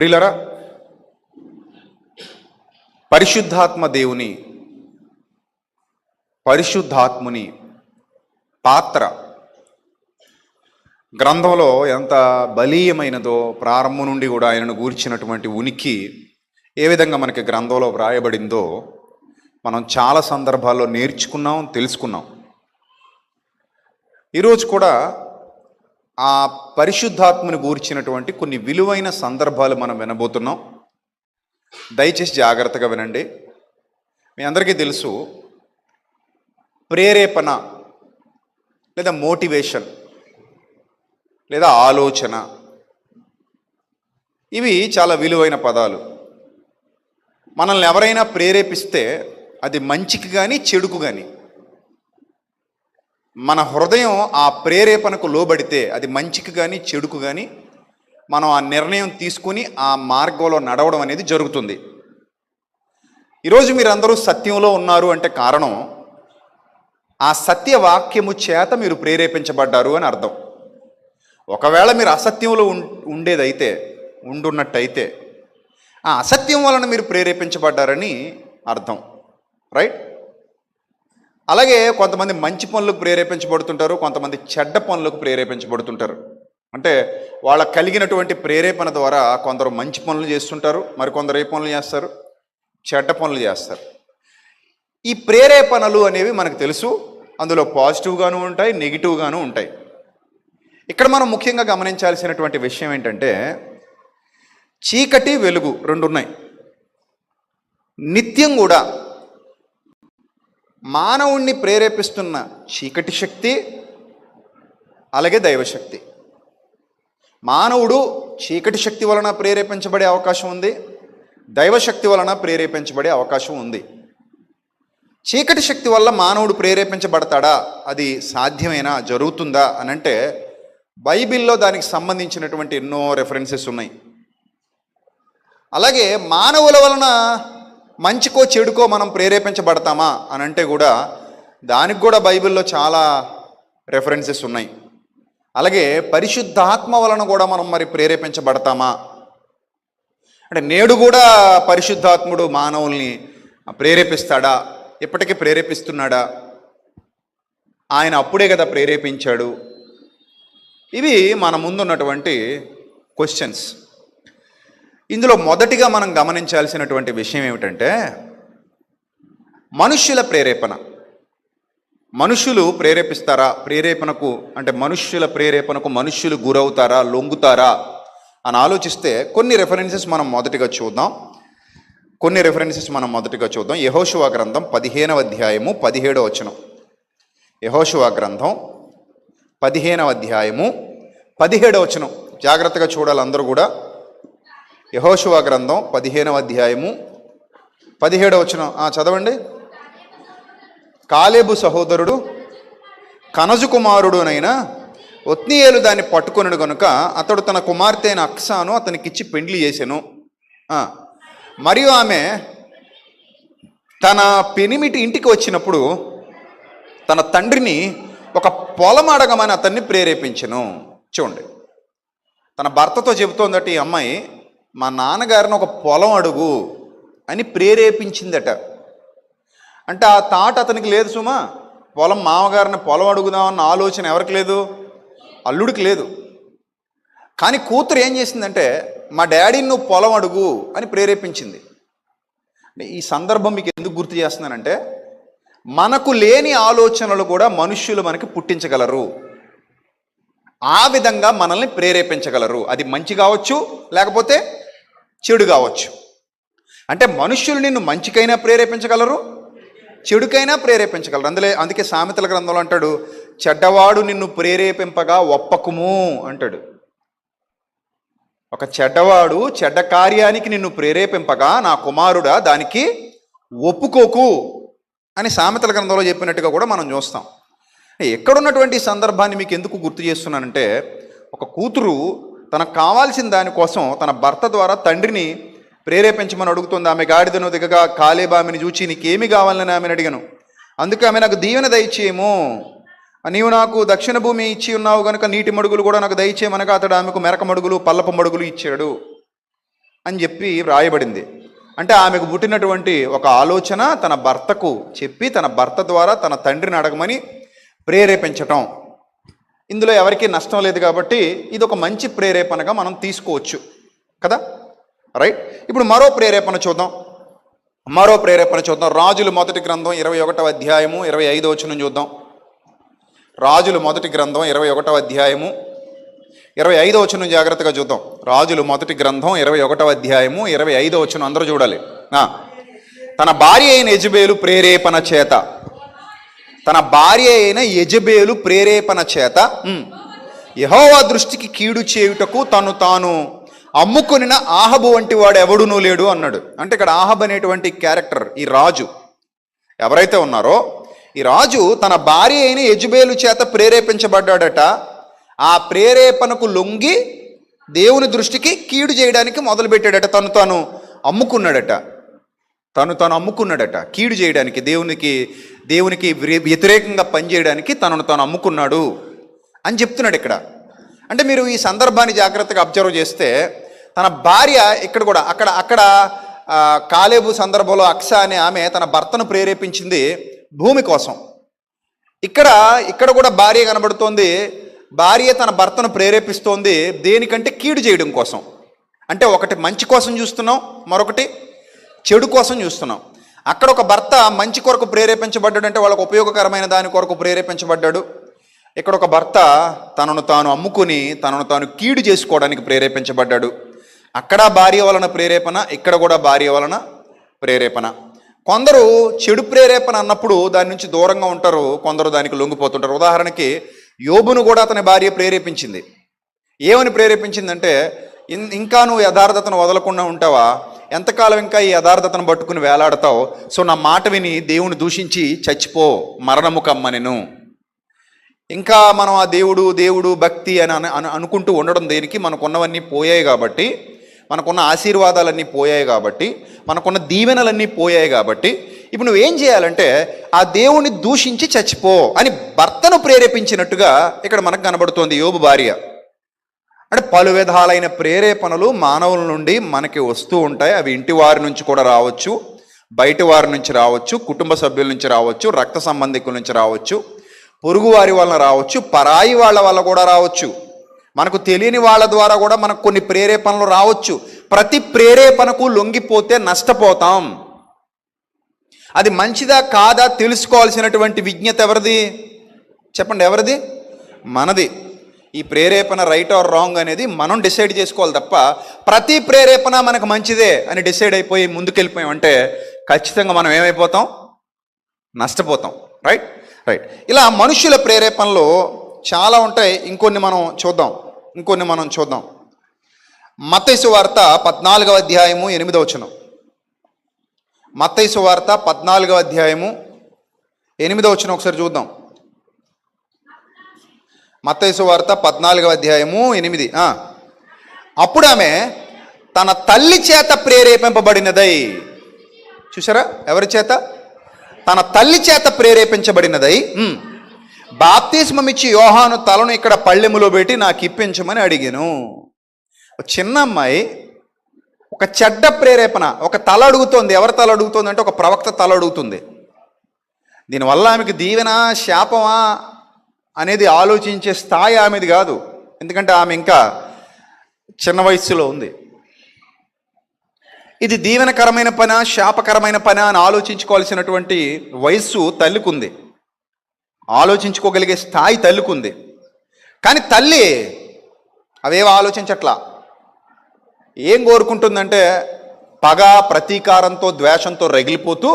ప్రియులరా, పరిశుద్ధాత్ముని పాత్ర గ్రంథంలో ఎంత బలీయమైనదో, ప్రారంభం నుండి కూడా ఆయనను గూర్చినటువంటి ఉనికి ఏ విధంగా మనకి గ్రంథంలో వ్రాయబడిందో మనం చాలా సందర్భాల్లో నేర్చుకున్నాం, తెలుసుకున్నాం. ఈరోజు కూడా ఆ పరిశుద్ధాత్మని గూర్చినటువంటి కొన్ని విలువైన సందర్భాలు మనం వినబోతున్నాం. దయచేసి జాగ్రత్తగా వినండి. మీ అందరికీ తెలుసు, ప్రేరేపణ లేదా మోటివేషన్ లేదా ఆలోచన, ఇవి చాలా విలువైన పదాలు. మనల్ని ఎవరైనా ప్రేరేపిస్తే అది మంచికి కానీ చెడుకు కానీ, మన హృదయం ఆ ప్రేరేపణకు లోబడితే అది మంచికి కానీ చెడుకు కానీ మనం ఆ నిర్ణయం తీసుకుని ఆ మార్గంలో నడవడం అనేది జరుగుతుంది. ఈరోజు మీరందరూ సత్యంలో ఉన్నారు అంటే కారణం ఆ సత్యవాక్యము చేత మీరు ప్రేరేపించబడ్డారు అని అర్థం. ఒకవేళ మీరు అసత్యంలో ఉండున్నట్టయితే ఆ అసత్యం వలన మీరు ప్రేరేపించబడ్డారని అర్థం, రైట్? అలాగే కొంతమంది మంచి పనులకు ప్రేరేపించబడుతుంటారు, కొంతమంది చెడ్డ పనులకు ప్రేరేపించబడుతుంటారు. అంటే వాళ్ళకు కలిగినటువంటి ప్రేరేపణ ద్వారా కొందరు మంచి పనులు చేస్తుంటారు, మరికొందరు ఏ పనులు చేస్తారు? చెడ్డ పనులు చేస్తారు. ఈ ప్రేరేపణలు అనేవి మనకు తెలుసు, అందులో పాజిటివ్గాను ఉంటాయి, నెగిటివ్గాను ఉంటాయి. ఇక్కడ మనం ముఖ్యంగా గమనించాల్సినటువంటి విషయం ఏంటంటే, చీకటి వెలుగు రెండు ఉన్నాయి. నిత్యం కూడా మానవుణ్ణి ప్రేరేపిస్తున్న చీకటి శక్తి, అలాగే దైవశక్తి. మానవుడు చీకటి శక్తి వలన ప్రేరేపించబడే అవకాశం ఉంది, దైవశక్తి వలన ప్రేరేపించబడే అవకాశం ఉంది. చీకటి శక్తి వల్ల మానవుడు ప్రేరేపించబడతాడా? అది సాధ్యమేనా, జరుగుతుందా అని అంటే బైబిల్లో దానికి సంబంధించినటువంటి ఎన్నో రెఫరెన్సెస్ ఉన్నాయి. అలాగే మానవుల వలన మంచికో చెడుకో మనం ప్రేరేపించబడతామా అని అంటే కూడా దానికి కూడా బైబిల్లో చాలా రెఫరెన్సెస్ ఉన్నాయి. అలాగే పరిశుద్ధాత్మ వలన కూడా మనం మరి ప్రేరేపించబడతామా అంటే నేడు కూడా పరిశుద్ధాత్ముడు మానవుల్ని ప్రేరేపిస్తాడా? ఇప్పటికీ ప్రేరేపిస్తున్నాడా? ఆయన అప్పుడే కదా ప్రేరేపించాడు? ఇవి మన ముందున్నటువంటి క్వశ్చన్స్. ఇందులో మొదటిగా మనం గమనించాల్సినటువంటి విషయం ఏమిటంటే, మనుష్యుల ప్రేరేపణ. మనుషులు ప్రేరేపిస్తారా? ప్రేరేపణకు అంటే మనుష్యుల ప్రేరేపణకు మనుష్యులు గురవుతారా, లొంగుతారా అని ఆలోచిస్తే కొన్ని రెఫరెన్సెస్ మనం మొదటిగా చూద్దాం. యెహోషువ గ్రంథం 15వ అధ్యాయము 17వ వచనం. యెహోషువ గ్రంథం 15వ అధ్యాయము 17వ వచనం. జాగ్రత్తగా చూడాలి అందరూ కూడా. యెహోషువ గ్రంథం 15వ అధ్యాయము 17వ వచనం చదవండి. కాలేబు సహోదరుడు కనజు కుమారుడునైన ఒత్నీయేలు దాన్ని పట్టుకొనుడు గనుక అతడు తన కుమార్తె అయిన అక్సాను అతనికిచ్చి పెండ్లి చేసెను. మరియు ఆమె తన పెనిమిటి ఇంటికి వచ్చినప్పుడు తన తండ్రిని ఒక పొలం అడగమని అతన్ని ప్రేరేపించెను. చూడండి, తన భర్తతో చెబుతోందట ఈ అమ్మాయి, మా నాన్నగారిని ఒక పొలం అడుగు అని ప్రేరేపించిందట. అంటే ఆ థాట్ అతనికి లేదు సుమా. మామగారిని పొలం అడుగుదామన్న ఆలోచన ఎవరికి లేదు? అల్లుడికి లేదు. కానీ కూతురు ఏం చేసిందంటే, మా డాడీని నువ్వు పొలం అడుగు అని ప్రేరేపించింది. ఈ సందర్భం మీకు ఎందుకు గుర్తు చేస్తున్నానంటే, మనకు లేని ఆలోచనలు కూడా మనుష్యులు మనకి పుట్టించగలరు, ఆ విధంగా మనల్ని ప్రేరేపించగలరు. అది మంచి కావచ్చు, లేకపోతే చెడు కావచ్చు. అంటే మనుష్యులు నిన్ను మంచికైనా ప్రేరేపించగలరు, చెడుకైనా ప్రేరేపించగలరు. అందుకే సామెతల గ్రంథంలో అంటాడు, చెడ్డవాడు నిన్ను ప్రేరేపింపగా ఒప్పకుము అంటాడు. ఒక చెడ్డవాడు చెడ్డ కార్యానికి నిన్ను ప్రేరేపింపగా నా కుమారుడా దానికి ఒప్పుకోకు అని సామెతల గ్రంథంలో చెప్పినట్టుగా కూడా మనం చూస్తాం. ఎక్కడున్నటువంటి సందర్భాన్ని మీకు ఎందుకు గుర్తు చేస్తున్నానంటే, ఒక కూతురు తనకు కావాల్సిన దానికోసం తన భర్త ద్వారా తండ్రిని ప్రేరేపించమని అడుగుతుంది. ఆమె గాడిదను దిగగా కాలేబు ఆమెను చూచి నీకేమి కావాలని ఆమెను అడిగాను. అందుకే ఆమె నాకు దీవెన దయచేయము, నీవు నాకు దక్షిణ భూమి ఇచ్చి ఉన్నావు కనుక నీటి మడుగులు కూడా నాకు దయచేయమనగా అతడు ఆమెకు మెరక మడుగులు పల్లపు మడుగులు ఇచ్చాడు. అని చెప్పి వ్రాయబడింది. అంటే ఆమెకు పుట్టినటువంటి ఒక ఆలోచన తన భర్తకు చెప్పి తన భర్త ద్వారా తన తండ్రిని అడగమని ప్రేరేపించటం. ఇందులో ఎవరికీ నష్టం లేదు కాబట్టి ఇది ఒక మంచి ప్రేరేపణగా మనం తీసుకోవచ్చు కదా, రైట్. ఇప్పుడు మరో ప్రేరేపణ చూద్దాం. రాజులు మొదటి గ్రంథం 21వ అధ్యాయము 25వ వచనం చూద్దాం. రాజులు మొదటి గ్రంథం 21వ అధ్యాయము 25వ వచనం జాగ్రత్తగా చూద్దాం. రాజులు మొదటి గ్రంథం 21వ అధ్యాయము 25వ వచనం అందరూ చూడాలి. తన భార్య అయిన యెజబేలు ప్రేరేపణ చేత యెహోవా దృష్టికి కీడు చేయుటకు తను తాను అమ్ముకొనిన ఆహబు వంటి వాడు ఎవడునూ లేడు అన్నాడు. అంటే ఇక్కడ ఆహబ్ అనేటువంటి క్యారెక్టర్, ఈ రాజు ఎవరైతే ఉన్నారో ఈ రాజు తన భార్య అయిన యెజబేలు చేత ప్రేరేపించబడ్డాడట. ఆ ప్రేరేపణకు లొంగి దేవుని దృష్టికి కీడు చేయడానికి మొదలుపెట్టాడట. తను తాను అమ్ముకున్నాడట కీడు చేయడానికి, దేవునికి వ్యతిరేకంగా పనిచేయడానికి తనను తాను అమ్ముకున్నాడు అని చెప్తున్నాడు ఇక్కడ. అంటే మీరు ఈ సందర్భాన్ని జాగ్రత్తగా అబ్జర్వ్ చేస్తే తన భార్య ఇక్కడ కూడా అక్కడ కాలేబు సందర్భంలో అక్స అనే ఆమె తన భర్తను ప్రేరేపించింది భూమి కోసం. ఇక్కడ కూడా భార్య కనబడుతోంది. భార్య తన భర్తను ప్రేరేపిస్తోంది దేనికంటే కీడు చేయడం కోసం. అంటే ఒకటి మంచి కోసం చూస్తున్నాం, మరొకటి చెడు కోసం చూస్తున్నాం. అక్కడ ఒక భర్త మంచి కొరకు ప్రేరేపించబడ్డాడు, అంటే వాళ్ళకు ఉపయోగకరమైన దాని కొరకు ప్రేరేపించబడ్డాడు. ఇక్కడ ఒక భర్త తనను తాను అమ్ముకుని తనను తాను కీడు చేసుకోవడానికి ప్రేరేపించబడ్డాడు. అక్కడ భార్య వలన ప్రేరేపణ, ఇక్కడ కూడా భార్య వలన ప్రేరేపణ. కొందరు చెడు ప్రేరేపణ అన్నప్పుడు దాని నుంచి దూరంగా ఉంటారు, కొందరు దానికి లొంగిపోతుంటారు. ఉదాహరణకి యోబును కూడా అతని భార్య ప్రేరేపించింది. ఏమని ప్రేరేపించిందంటే, ఇంకా నువ్వు యథార్థతను వదలకుండా ఉంటావా, ఎంతకాలం ఇంకా ఈ యథార్థతను పట్టుకుని వేలాడతావు, సో నా మాట విని దేవుని దూషించి చచ్చిపో, మరణము కమ్మనెను. ఇంకా మనం ఆ దేవుడు భక్తి అని అనుకుంటూ ఉండడం దేనికి? మనకున్నవన్నీ పోయాయి కాబట్టి, మనకున్న ఆశీర్వాదాలన్నీ పోయాయి కాబట్టి, మనకున్న దీవెనలన్నీ పోయాయి కాబట్టి ఇప్పుడు నువ్వేం చేయాలంటే ఆ దేవుని దూషించి చచ్చిపో అని భర్తను ప్రేరేపించినట్టుగా ఇక్కడ మనకు కనబడుతోంది యోబు భార్య. అంటే పలు విధాలైన ప్రేరేపణలు మానవుల నుండి మనకి వస్తూ ఉంటాయి. అవి ఇంటి వారి నుంచి కూడా రావచ్చు, బయట వారి నుంచి రావచ్చు, కుటుంబ సభ్యుల నుంచి రావచ్చు, రక్త సంబంధికుల నుంచి రావచ్చు, పొరుగు వారి వలన రావచ్చు, పరాయి వాళ్ళ వల్ల కూడా రావచ్చు, మనకు తెలియని వాళ్ళ ద్వారా కూడా మనకు కొన్ని ప్రేరేపణలు రావచ్చు. ప్రతి ప్రేరేపణకు లొంగిపోతే నష్టపోతాం. అది మంచిదా కాదా తెలుసుకోవాల్సినటువంటి విజ్ఞత ఎవరిది చెప్పండి? ఎవరిది? మనది. ఈ ప్రేరేపణ రైట్ ఆర్ రాంగ్ అనేది మనం డిసైడ్ చేసుకోవాలి తప్ప ప్రతి ప్రేరేపణ మనకు మంచిదే అని డిసైడ్ అయిపోయి ముందుకెళ్ళిపోయామంటే ఖచ్చితంగా మనం ఏమైపోతాం? నష్టపోతాం. రైట్. ఇలా మనుషుల ప్రేరేపణలు చాలా ఉంటాయి. ఇంకొన్ని మనం చూద్దాం. మత్తయి సువార్త 14వ అధ్యాయము 8వ వచనం. మత్తయి సువార్త 14వ అధ్యాయము 8వ వచనం ఒకసారి చూద్దాం. మత్తయి సువార్త 14వ అధ్యాయము 8. అప్పుడు ఆమె తన తల్లి చేత ప్రేరేపింపబడినదై, చూసారా? ఎవరి చేత? తన తల్లి చేత ప్రేరేపించబడినదై బాప్తిస్మమిచ్చి యోహాను తలను ఇక్కడ పళ్ళెములో పెట్టి నాకు ఇప్పించమని అడిగాను. చిన్న అమ్మాయి ఒక చెడ్డ ప్రేరేపణ, ఒక తల అడుగుతోంది. ఎవరి తల అడుగుతోంది అంటే ఒక ప్రవక్త తల అడుగుతుంది. దీనివల్ల ఆమెకు దీవెన శాపమా అనేది ఆలోచించే స్థాయి ఆమెది కాదు. ఎందుకంటే ఆమె ఇంకా చిన్న వయస్సులో ఉంది. ఇది దీవెనకరమైన పనా శాపకరమైన పనా అని ఆలోచించుకోవాల్సినటువంటి వయస్సు తల్లికుంది, ఆలోచించుకోగలిగే స్థాయి తల్లికుంది. కానీ తల్లి అవేవో ఆలోచించట్లా. ఏం కోరుకుంటుందంటే పగ, ప్రతీకారంతో, ద్వేషంతో రగిలిపోతూ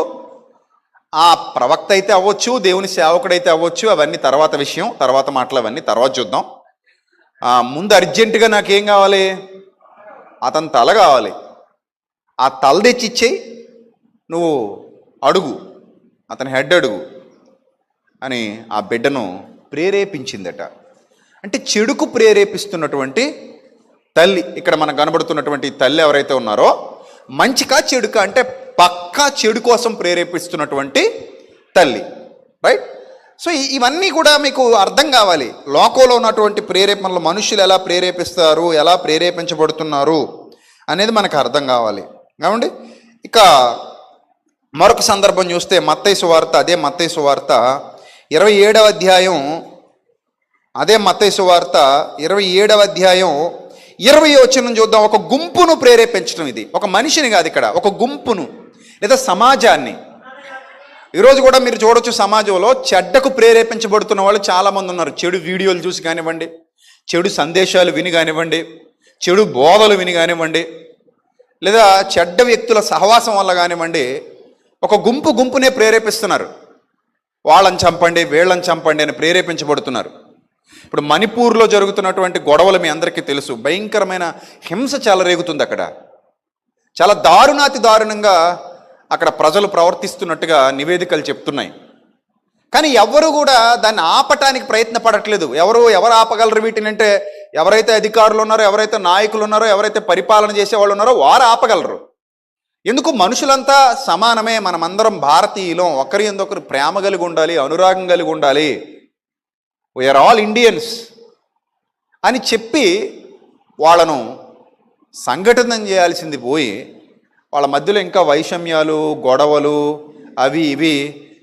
ఆ ప్రవక్త అయితే అవ్వచ్చు, దేవుని సేవకుడైతే అవ్వచ్చు, అవన్నీ తర్వాత విషయం, తర్వాత మాటలు, అవన్నీ తర్వాత చూద్దాం. ముందు అర్జెంటుగా నాకేం కావాలి? అతని తల కావాలి. ఆ తల తెచ్చిచ్చేయి, నువ్వు అడుగు, అతని హెడ్ అడుగు అని ఆ బిడ్డను ప్రేరేపించిందట. అంటే చెడుకు ప్రేరేపిస్తున్నటువంటి తల్లి ఇక్కడ మనకు కనబడుతున్నటువంటి తల్లి ఎవరైతే ఉన్నారో మంచికా చెడుకా అంటే పక్కా చెడు కోసం ప్రేరేపిస్తున్నటువంటి తల్లి. రైట్. సో ఇవన్నీ కూడా మీకు అర్థం కావాలి. లోకంలో ఉన్నటువంటి ప్రేరేపణలు మనుషులు ఎలా ప్రేరేపిస్తారు, ఎలా ప్రేరేపించబడుతున్నారు అనేది మనకు అర్థం కావాలి. కావండి. ఇక మరొక సందర్భం చూస్తే మత్తయి సువార్త, అదే మత్తయి సువార్త 27వ అధ్యాయం, అదే మత్తయి సువార్త 27వ అధ్యాయం 20వ వచనం చూద్దాం. ఒక గుంపును ప్రేరేపించడం. ఇది ఒక మనిషిని కాదు, ఇక్కడ ఒక గుంపును లేదా సమాజాన్ని. ఈరోజు కూడా మీరు చూడొచ్చు, సమాజంలో చెడ్డకు ప్రేరేపించబడుతున్న వాళ్ళు చాలామంది ఉన్నారు. చెడు వీడియోలు చూసి కానివ్వండి, చెడు సందేశాలు విని కానివ్వండి, చెడు బోధలు విని కానివ్వండి, లేదా చెడ్డ వ్యక్తుల సహవాసం వల్ల కానివ్వండి, ఒక గుంపునే ప్రేరేపిస్తున్నారు. వాళ్ళని చంపండి, వీళ్ళని చంపండి అని ప్రేరేపించబడుతున్నారు. ఇప్పుడు మణిపూర్లో జరుగుతున్నటువంటి గొడవలు మీ అందరికీ తెలుసు. భయంకరమైన హింస చెలరేగుతుంది అక్కడ. చాలా దారుణాతి దారుణంగా అక్కడ ప్రజలు ప్రవర్తిస్తున్నట్టుగా నివేదికలు చెప్తున్నాయి. కానీ ఎవరు కూడా దాన్ని ఆపటానికి ప్రయత్నపడట్లేదు. ఎవరు ఆపగలరు వీటిని అంటే, ఎవరైతే అధికారులు ఉన్నారో, ఎవరైతే నాయకులు ఉన్నారో, ఎవరైతే పరిపాలన చేసేవాళ్ళు ఉన్నారో వారు ఆపగలరు. ఎందుకు? మనుషులంతా సమానమే, మనమందరం భారతీయులం, ఒకరి ఎందొకరు ప్రేమ కలిగి ఉండాలి, అనురాగం కలిగి ఉండాలి, వీఆర్ ఆల్ ఇండియన్స్ అని చెప్పి వాళ్ళను సంఘటన చేయాల్సింది పోయి, వాళ్ళ మధ్యలో ఇంకా వైషమ్యాలు, గొడవలు అవి ఇవి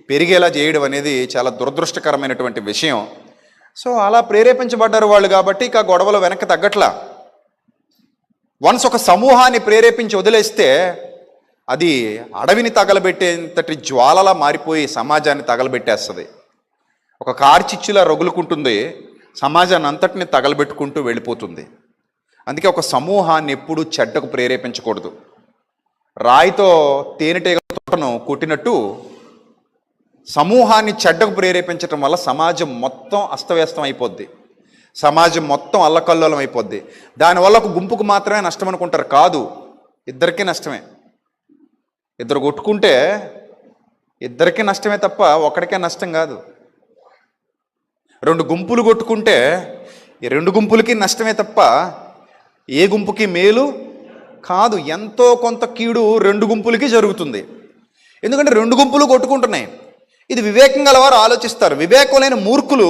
పెరిగేలా చేయడం అనేది చాలా దురదృష్టకరమైనటువంటి విషయం. సో అలా ప్రేరేపించబడ్డారు వాళ్ళు కాబట్టి ఇక గొడవలు వెనక్కి తగ్గట్లా. వన్స్ ఒక సమూహాన్ని ప్రేరేపించి వదిలేస్తే అది అడవిని తగలబెట్టేంతటి జ్వాలలా మారిపోయి సమాజాన్ని తగలబెట్టేస్తుంది. ఒక కార్చిచ్చులా రగులుకుంటుంది, సమాజాన్ని అంతటిని తగలబెట్టుకుంటూ వెళ్ళిపోతుంది. అందుకే ఒక సమూహాన్ని ఎప్పుడూ చెడ్డకు ప్రేరేపించకూడదు. రాయితో తేనెటీగ తోటను కొట్టినట్టు సమూహాన్ని చెడ్డకు ప్రేరేపించడం వల్ల సమాజం మొత్తం అస్తవ్యస్తం అయిపోద్ది, సమాజం మొత్తం అల్లకల్లోలం అయిపోద్ది. దానివల్ల ఒక గుంపుకు మాత్రమే నష్టం అనుకుంటారు, కాదు, ఇద్దరికీ నష్టమే. ఇద్దరు కొట్టుకుంటే ఇద్దరికీ నష్టమే తప్ప ఒకడికే నష్టం కాదు. రెండు గుంపులు కొట్టుకుంటే ఈ రెండు గుంపులకి నష్టమే తప్ప ఏ గుంపుకి మేలు కాదు. ఎంతో కొంత కీడు రెండు గుంపులకి జరుగుతుంది. ఎందుకంటే రెండు గుంపులు కొట్టుకుంటున్నాయి. ఇది వివేకం గలవారు ఆలోచిస్తారు. వివేకం లేని మూర్ఖులు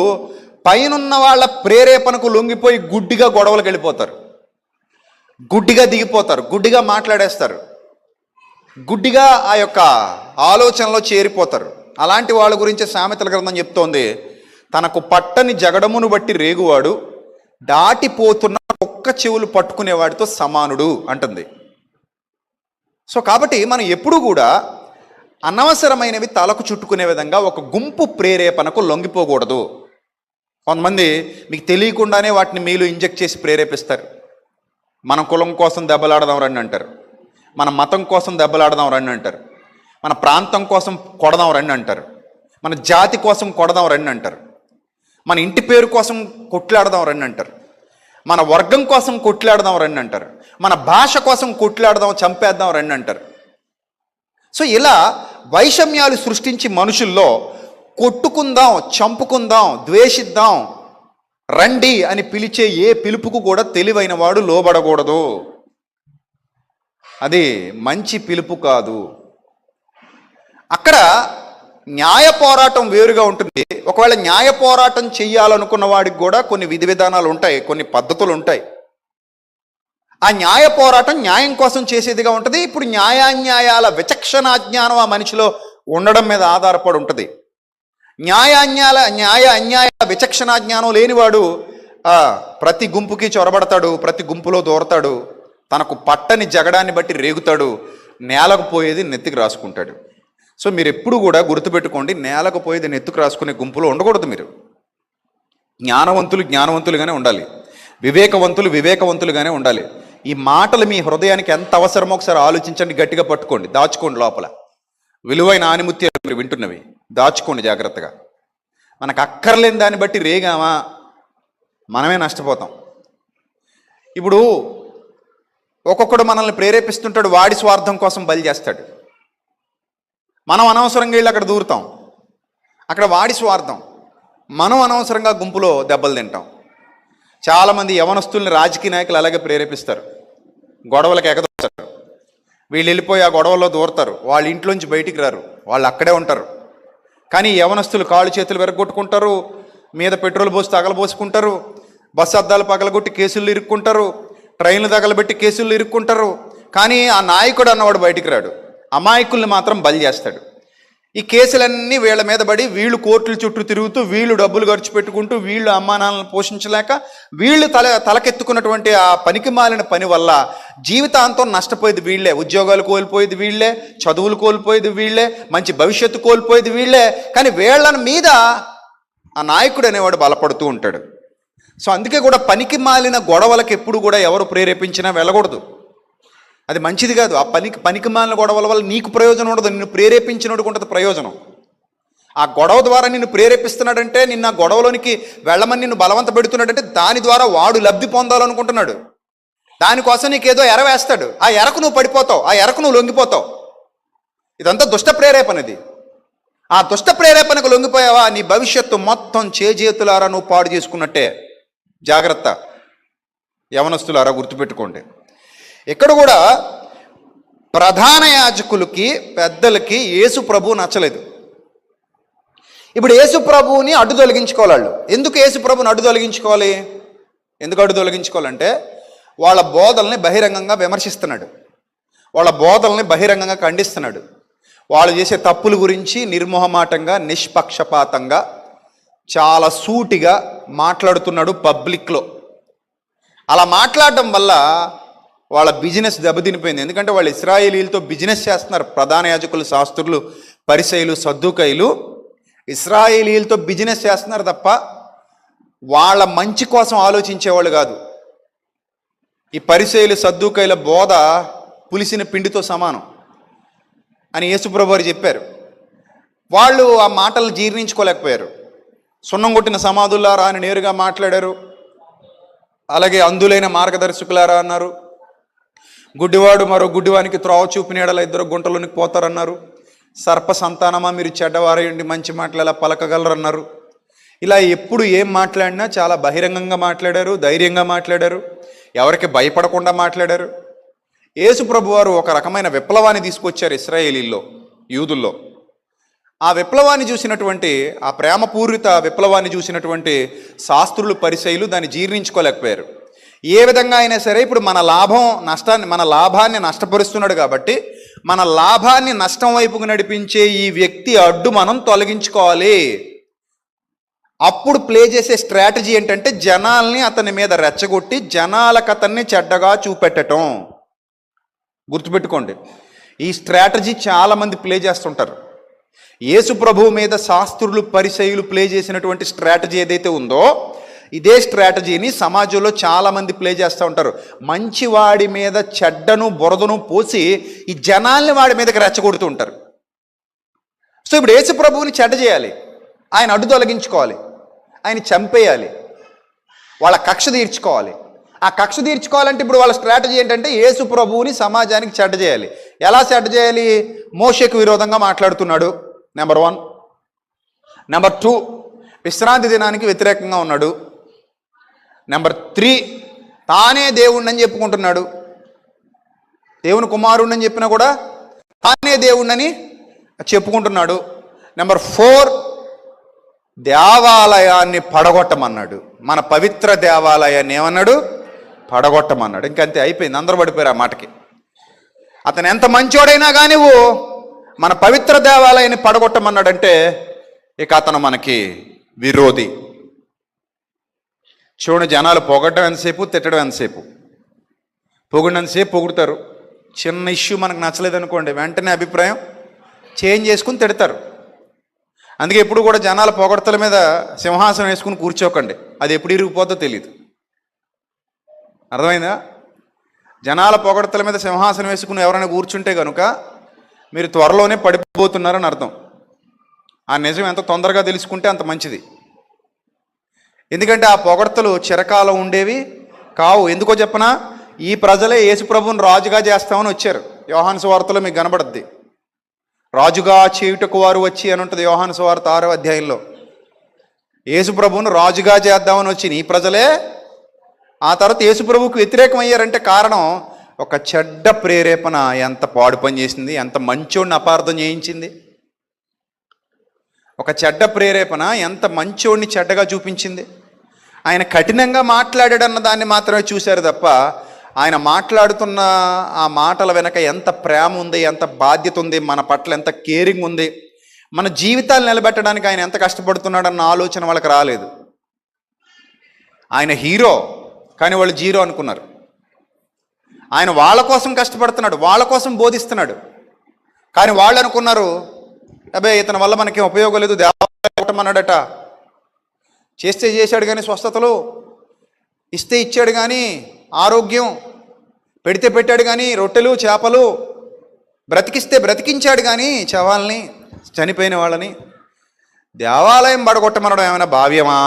పైనున్న వాళ్ళ ప్రేరేపణకు లొంగిపోయి గుడ్డిగా గొడవలకు వెళ్ళిపోతారు, గుడ్డిగా దిగిపోతారు, గుడ్డిగా మాట్లాడేస్తారు, గుడ్డిగా ఆ యొక్క ఆలోచనలో చేరిపోతారు. అలాంటి వాళ్ళ గురించి సామెతల గ్రంథం చెప్తోంది, తనకు పట్టని జగడమును బట్టి రేగువాడు దాటిపోతున్న ఒక్క చెవులు పట్టుకునేవాడితో సమానుడు అంటుంది. సో కాబట్టి మనం ఎప్పుడూ కూడా అనవసరమైనవి తలకు చుట్టుకునే విధంగా ఒక గుంపు ప్రేరేపణకు లొంగిపోకూడదు. కొంతమంది మీకు తెలియకుండానే వాటిని మీలో ఇంజెక్ట్ చేసి ప్రేరేపిస్తారు. మన కులం కోసం దెబ్బలాడదాం రండి అంటారు, మన మతం కోసం దెబ్బలాడదాం రండి అంటారు, మన ప్రాంతం కోసం కొడదాం రండి అంటారు, మన జాతి కోసం కొడదాం రండి అంటారు, మన ఇంటి పేరు కోసం కొట్లాడదాం రండి అంటారు, మన వర్గం కోసం కొట్లాడదాం రండి అంటారు, మన భాష కోసం కొట్లాడదాం, చంపేద్దాం రండి అంటారు. సో ఇలా వైషమ్యాలు సృష్టించి మనుషుల్లో కొట్టుకుందాం, చంపుకుందాం, ద్వేషిద్దాం రండి అని పిలిచే ఏ పిలుపుకు కూడా తెలివైన వాడు లోబడకూడదు. అది మంచి పిలుపు కాదు. అక్కడ న్యాయ పోరాటం వేరుగా ఉంటుంది. ఒకవేళ న్యాయ పోరాటం చెయ్యాలనుకున్న వాడికి కూడా కొన్ని విధి విధానాలు ఉంటాయి, కొన్ని పద్ధతులు ఉంటాయి. ఆ న్యాయ పోరాటం న్యాయం కోసం చేసేదిగా ఉంటుంది. ఇప్పుడు న్యాయాన్యాయాల విచక్షణ జ్ఞానం ఆ మనిషిలో ఉండడం మీద ఆధారపడి ఉంటుంది. న్యాయ అన్యాయాల విచక్షణ జ్ఞానం లేనివాడు ప్రతి గుంపుకి చొరబడతాడు, ప్రతి గుంపులో దూరతాడు, తనకు పట్టని జగడాన్ని బట్టి రేగుతాడు, నేలకు పోయేది నెత్తికి రాసుకుంటాడు. సో మీరు ఎప్పుడు కూడా గుర్తుపెట్టుకోండి, నేలకు పోయేది నెత్తుకు రాసుకునే గుంపులో ఉండకూడదు. మీరు జ్ఞానవంతులుగానే ఉండాలి, వివేకవంతులుగానే ఉండాలి. ఈ మాటలు మీ హృదయానికి ఎంత అవసరమో ఒకసారి ఆలోచించండి, గట్టిగా పట్టుకోండి, దాచుకోండి లోపల. విలువైన ఆనిముత్యాలు మీరు వింటున్నవి దాచుకోండి జాగ్రత్తగా. మనకు అక్కర్లేని దాన్ని బట్టి రేగామా మనమే నష్టపోతాం. ఇప్పుడు ఒక్కొక్కడు మనల్ని ప్రేరేపిస్తుంటాడు, వాడి స్వార్థం కోసం బలి చేస్తాడు. మనం అనవసరంగా వెళ్ళి అక్కడ దూరుతాం, అక్కడ వాడి స్వార్థం. మనం అనవసరంగా గుంపులో దెబ్బలు తింటాం. చాలామంది యవనస్తుల్ని రాజకీయ నాయకులు అలాగే ప్రేరేపిస్తారు, గొడవలకు ఎగదొస్తారు. వీళ్ళు వెళ్ళిపోయి ఆ గొడవల్లో దూరతారు, వాళ్ళ ఇంట్లోంచి బయటికి రారు, వాళ్ళు అక్కడే ఉంటారు. కానీ యవనస్తులు కాళ్ళు చేతులు విరగొట్టుకుంటారు, మీద పెట్రోల్ పోసి తగలబోసుకుంటారు, బస్సు అద్దాలు పగలగొట్టి కేసులు ఇరుక్కుంటారు, ట్రైన్లు తగలబెట్టి కేసులు ఇరుక్కుంటారు. కానీ ఆ నాయకుడు అన్నవాడు బయటికి రాడు, అమాయకుల్ని మాత్రం బలి చేస్తాడు. ఈ కేసులన్నీ వీళ్ళ మీద పడి వీళ్ళు కోర్టుల చుట్టూ తిరుగుతూ వీళ్ళు డబ్బులు ఖర్చు పెట్టుకుంటూ వీళ్ళు అమ్మానాన్నలను పోషించలేక వీళ్ళు తలకెత్తుకున్నటువంటి ఆ పనికి మాలిన పని వల్ల జీవితాంతం నష్టపోయేది వీళ్ళే, ఉద్యోగాలు కోల్పోయేది వీళ్ళే, చదువులు కోల్పోయేది వీళ్ళే, మంచి భవిష్యత్తు కోల్పోయేది వీళ్ళే. కానీ వీళ్ళని మీద ఆ నాయకుడు అనేవాడు బలపడుతూ ఉంటాడు. సో అందుకే కూడా పనికి మాలిన గొడవలకు ఎప్పుడు కూడా ఎవరు ప్రేరేపించినా వెళ్ళకూడదు, అది మంచిది కాదు. ఆ పనికి మాలిన గొడవల వల్ల నీకు ప్రయోజనం ఉండదు, నిన్ను ప్రేరేపించినోడికి ఉంటుంది ప్రయోజనం. ఆ గొడవ ద్వారా నిన్ను ప్రేరేపిస్తున్నాడంటే, నిన్న ఆ గొడవలోనికి వెళ్ళమని నిన్ను బలవంత పెడుతున్నాడంటే దాని ద్వారా వాడు లబ్ధి పొందాలనుకుంటున్నాడు. దానికోసం నీకేదో ఎర వేస్తాడు, ఆ ఎరకు నువ్వు పడిపోతావు, ఆ ఎరకు నువ్వు లొంగిపోతావు. ఇదంతా దుష్ట ప్రేరేపణది. ఆ దుష్ట ప్రేరేపణకు లొంగిపోయావా, నీ భవిష్యత్తు మొత్తం చేతులారా నువ్వు పాడు చేసుకున్నట్టే. జాగ్రత్త యవనస్తులారా, గుర్తుపెట్టుకోండి. ఇక్కడ కూడా ప్రధాన యాజకులకి పెద్దలకి యేసు ప్రభు నచ్చలేదు. ఇప్పుడు యేసు ప్రభువుని అడ్డు తొలగించుకోవాలి వాళ్ళు. ఎందుకు యేసు ప్రభుని అడ్డు తొలగించుకోవాలి? ఎందుకు అడ్డు తొలగించుకోవాలంటే వాళ్ళ బోధల్ని బహిరంగంగా విమర్శిస్తున్నాడు, వాళ్ళ బోధల్ని బహిరంగంగా ఖండిస్తున్నాడు. వాళ్ళు చేసే తప్పుల గురించి నిర్మోహమాటంగా నిష్పక్షపాతంగా చాలా సూటిగా మాట్లాడుతున్నాడు పబ్లిక్లో. అలా మాట్లాడడం వల్ల వాళ్ళ బిజినెస్ దెబ్బతినిపోయింది. ఎందుకంటే వాళ్ళు ఇశ్రాయేలీలతో బిజినెస్ చేస్తున్నారు. ప్రధాన యాజకులు, శాస్త్రులు, పరిసయ్యులు, సద్దూకయ్యులు ఇశ్రాయేలీలతో బిజినెస్ చేస్తున్నారు తప్ప వాళ్ళ మంచి కోసం ఆలోచించేవాళ్ళు కాదు. ఈ పరిసయ్యులు, సద్దూకయ్యుల బోధ పులిసిన పిండితో సమానం అని యేసుప్రభు వారు చెప్పారు. వాళ్ళు ఆ మాటలు జీర్ణించుకోలేకపోయారు. సున్నం కొట్టిన సమాధులారా అని నేరుగా మాట్లాడారు. అలాగే అంధులైన మార్గదర్శకులారా అన్నారు. గుడ్డివాడు మరో గుడ్డివానికి త్రోవ చూపినీడల ఇద్దరు గుంటలోనికి పోతారన్నారు. సర్ప సంతానమా మీరు చెడ్డవారేయండి, మంచి మాటలు ఎలా పలకగలరన్నారు. ఇలా ఎప్పుడు ఏం మాట్లాడినా చాలా బహిరంగంగా మాట్లాడారు, ధైర్యంగా మాట్లాడారు, ఎవరికి భయపడకుండా మాట్లాడారు. యేసు ప్రభు వారు ఒక రకమైన విప్లవాన్ని తీసుకొచ్చారు ఇశ్రాయేలీల్లో, యూదుల్లో. ఆ విప్లవాన్ని చూసినటువంటి, ఆ ప్రేమపూరిత విప్లవాన్ని చూసినటువంటి శాస్త్రులు, పరిసయ్యులు దాన్ని జీర్ణించుకోలేకపోయారు. ఏ విధంగా అయినా సరే ఇప్పుడు మన లాభాన్ని నష్టపరుస్తున్నాడు కాబట్టి మన లాభాన్ని నష్టం వైపుకు నడిపించే ఈ వ్యక్తి అడ్డు మనం తొలగించుకోవాలి. అప్పుడు ప్లే చేసే స్ట్రాటజీ ఏంటంటే జనాల్ని అతని మీద రెచ్చగొట్టి జనాలకు అతన్ని చెడ్డగా చూపెట్టడం. గుర్తుపెట్టుకోండి, ఈ స్ట్రాటజీ చాలామంది ప్లే చేస్తుంటారు. యేసు ప్రభువు మీద శాస్త్రులు, పరిసయ్యులు ప్లే చేసినటువంటి స్ట్రాటజీ ఏదైతే ఉందో ఇదే స్ట్రాటజీని సమాజంలో చాలామంది ప్లే చేస్తూ ఉంటారు. మంచివాడి మీద చెడ్డను బురదను పోసి ఈ జనాల్ని వాడి మీదకి రెచ్చగొడుతూ ఉంటారు. సో ఇప్పుడు యేసు ప్రభువుని చెడ్డ చేయాలి, ఆయన అడ్డు తొలగించుకోవాలి, ఆయన చంపేయాలి, వాళ్ళ కక్ష తీర్చుకోవాలి. ఆ కక్ష తీర్చుకోవాలంటే ఇప్పుడు వాళ్ళ స్ట్రాటజీ ఏంటంటే యేసు ప్రభువుని సమాజానికి చెడ్డ చేయాలి. ఎలా చెడ్డ చేయాలి? మోషేకు విరోధంగా మాట్లాడుతున్నాడు, నెంబర్ 1. నెంబర్ 2, విశ్రాంతి దినానికి వ్యతిరేకంగా ఉన్నాడు. నెంబర్ 3, తానే దేవుణ్ణని చెప్పుకుంటున్నాడు. దేవుని కుమారుణ్ణని చెప్పినా కూడా తానే దేవుణ్ణని చెప్పుకుంటున్నాడు. నెంబర్ 4, దేవాలయాన్ని పడగొట్టమన్నాడు. మన పవిత్ర దేవాలయాన్ని ఏమన్నాడు? పడగొట్టమన్నాడు. ఇంకంతే, అయిపోయింది, అందరూ పడిపోయారు ఆ మాటకి. అతను ఎంత మంచోడైనా కానీ మన పవిత్ర దేవాలయాన్ని పడగొట్టమన్నాడంటే ఇక అతను మనకి విరోధి. చూడండి, జనాలు పొగడడం ఎంతసేపు, తిట్టడం ఎంతసేపు. పొగిడినంతసేపు పొగుడుతారు. చిన్న ఇష్యూ మనకు నచ్చలేదనుకోండి, వెంటనే అభిప్రాయం చేంజ్ చేసుకుని తిడతారు. అందుకే ఎప్పుడు కూడా జనాల పొగడతల మీద సింహాసనం వేసుకుని కూర్చోకండి, అది ఎప్పుడు ఇరిగిపోతుందో తెలియదు. అర్థమైందా? జనాల పొగడతల మీద సింహాసనం వేసుకుని ఎవరైనా కూర్చుంటే కనుక మీరు త్వరలోనే పడిపోతున్నారని అర్థం. ఆ నిజం ఎంత తొందరగా తెలుసుకుంటే అంత మంచిది. ఎందుకంటే ఆ పొగడతలు చిరకాలం ఉండేవి కావు. ఎందుకో చెప్పనా? ఈ ప్రజలే యేసుప్రభుని రాజుగా చేస్తామని వచ్చారు. యోహాను సువార్తలో మీకు కనబడుద్ది, రాజుగా చేయుటకు వారు వచ్చి అని ఉంటుంది యోహాను సువార్త 6వ అధ్యాయంలో. యేసుప్రభుని రాజుగా చేద్దామని వచ్చిన ఈ ప్రజలే ఆ తర్వాత యేసుప్రభుకు వ్యతిరేకం అయ్యారంటే కారణం ఒక చెడ్డ ప్రేరేపణ ఎంత పాడు పని చేసింది, ఎంత మంచోడిని అపార్థం చేయించింది. ఒక చెడ్డ ప్రేరేపణ ఎంత మంచోడిని చెడ్డగా చూపించింది. ఆయన కఠినంగా మాట్లాడాడన్న దాన్ని మాత్రమే చూశారు తప్ప ఆయన మాట్లాడుతున్న ఆ మాటల వెనక ఎంత ప్రేమ ఉంది, ఎంత బాధ్యత ఉంది, మన పట్ల ఎంత కేరింగ్ ఉంది, మన జీవితాలు నిలబెట్టడానికి ఆయన ఎంత కష్టపడుతున్నాడన్న ఆలోచన వాళ్ళకి రాలేదు. ఆయన హీరో, కానీ వాళ్ళు జీరో అనుకున్నారు. ఆయన వాళ్ళ కోసం కష్టపడుతున్నాడు, వాళ్ళ కోసం బోధిస్తున్నాడు, కానీ వాళ్ళు అనుకున్నారు, అబ్బే ఇతని వల్ల మనకి ఉపయోగం లేదు, దేవాలయం అన్నాడట. చేస్తే చేశాడు కానీ స్వస్థతలు, ఇస్తే ఇచ్చాడు కానీ ఆరోగ్యం, పెడితే పెట్టాడు కానీ రొట్టెలు చేపలు, బ్రతికిస్తే బ్రతికించాడు కానీ శవాల్ని, చనిపోయిన వాళ్ళని. దేవాలయం పడగొట్టమనడం ఏమైనా భావ్యమా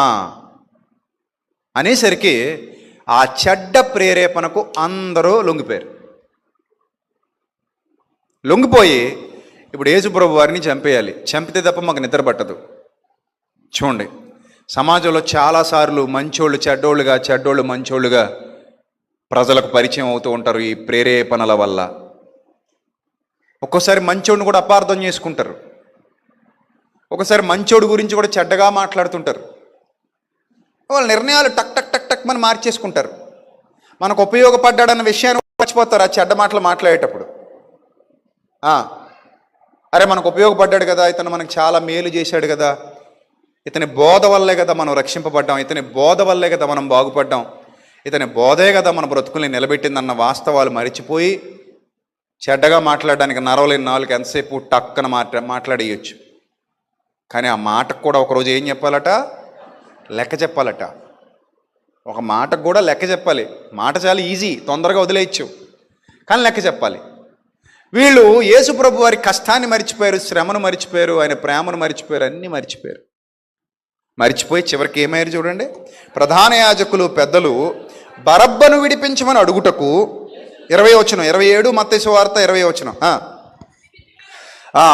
అనేసరికి ఆ చెడ్డ ప్రేరేపణకు అందరూ లొంగిపోయారు. లొంగిపోయి ఇప్పుడు యేసుప్రభు వారిని చంపేయాలి, చంపితే తప్ప మాకు నిద్ర పట్టదు. చూడండి, సమాజంలో చాలాసార్లు మంచోళ్ళు చెడ్డోళ్ళుగా, చెడ్డోళ్ళు మంచోళ్ళుగా ప్రజలకు పరిచయం అవుతూ ఉంటారు ఈ ప్రేరేపణల వల్ల. ఒక్కోసారి మంచోడిని కూడా అపార్థం చేసుకుంటారు, ఒకసారి మంచోడు గురించి కూడా చెడ్డగా మాట్లాడుతుంటారు. వాళ్ళ నిర్ణయాలు టక్ టక్ టక్ టక్ అని మార్చేసుకుంటారు. మనకు ఉపయోగపడ్డాడన్న విషయాన్ని మర్చిపోతారు ఆ చెడ్డ మాటలు మాట్లాడేటప్పుడు. అరే మనకు ఉపయోగపడ్డాడు కదా, ఇతను మనకు చాలా మేలు చేశాడు కదా, ఇతని బోధ వల్లే కదా మనం రక్షింపబడ్డాం, ఇతని బోధ వల్లే కదా మనం బాగుపడ్డాం, ఇతని బోధే కదా మన బ్రతుకుల్ని నిలబెట్టిందన్న వాస్తవాలు మరిచిపోయి చెడ్డగా మాట్లాడడానికి నరవలేని నాలుగు ఎంతసేపు టక్కన మాట్లాడేయచ్చు. కానీ ఆ మాటకు కూడా ఒకరోజు ఏం చెప్పాలట? లెక్క చెప్పాలట. ఒక మాటకు కూడా లెక్క చెప్పాలి. మాట చాలా ఈజీ, తొందరగా వదిలేయచ్చు, కానీ లెక్క చెప్పాలి. వీళ్ళు యేసుప్రభు వారి కష్టాన్ని మర్చిపోయారు, శ్రమను మర్చిపోయారు, ఆయన ప్రేమను మర్చిపోయారు, అన్నీ మర్చిపోయారు. మర్చిపోయి చివరికి ఏమయ్యారు చూడండి. ప్రధాన యాజకులు పెద్దలు బరబ్బను విడిపించమని అడుగుటకు 20వ వచనం, 27 మత్తయి సువార్త 20వ వచనం,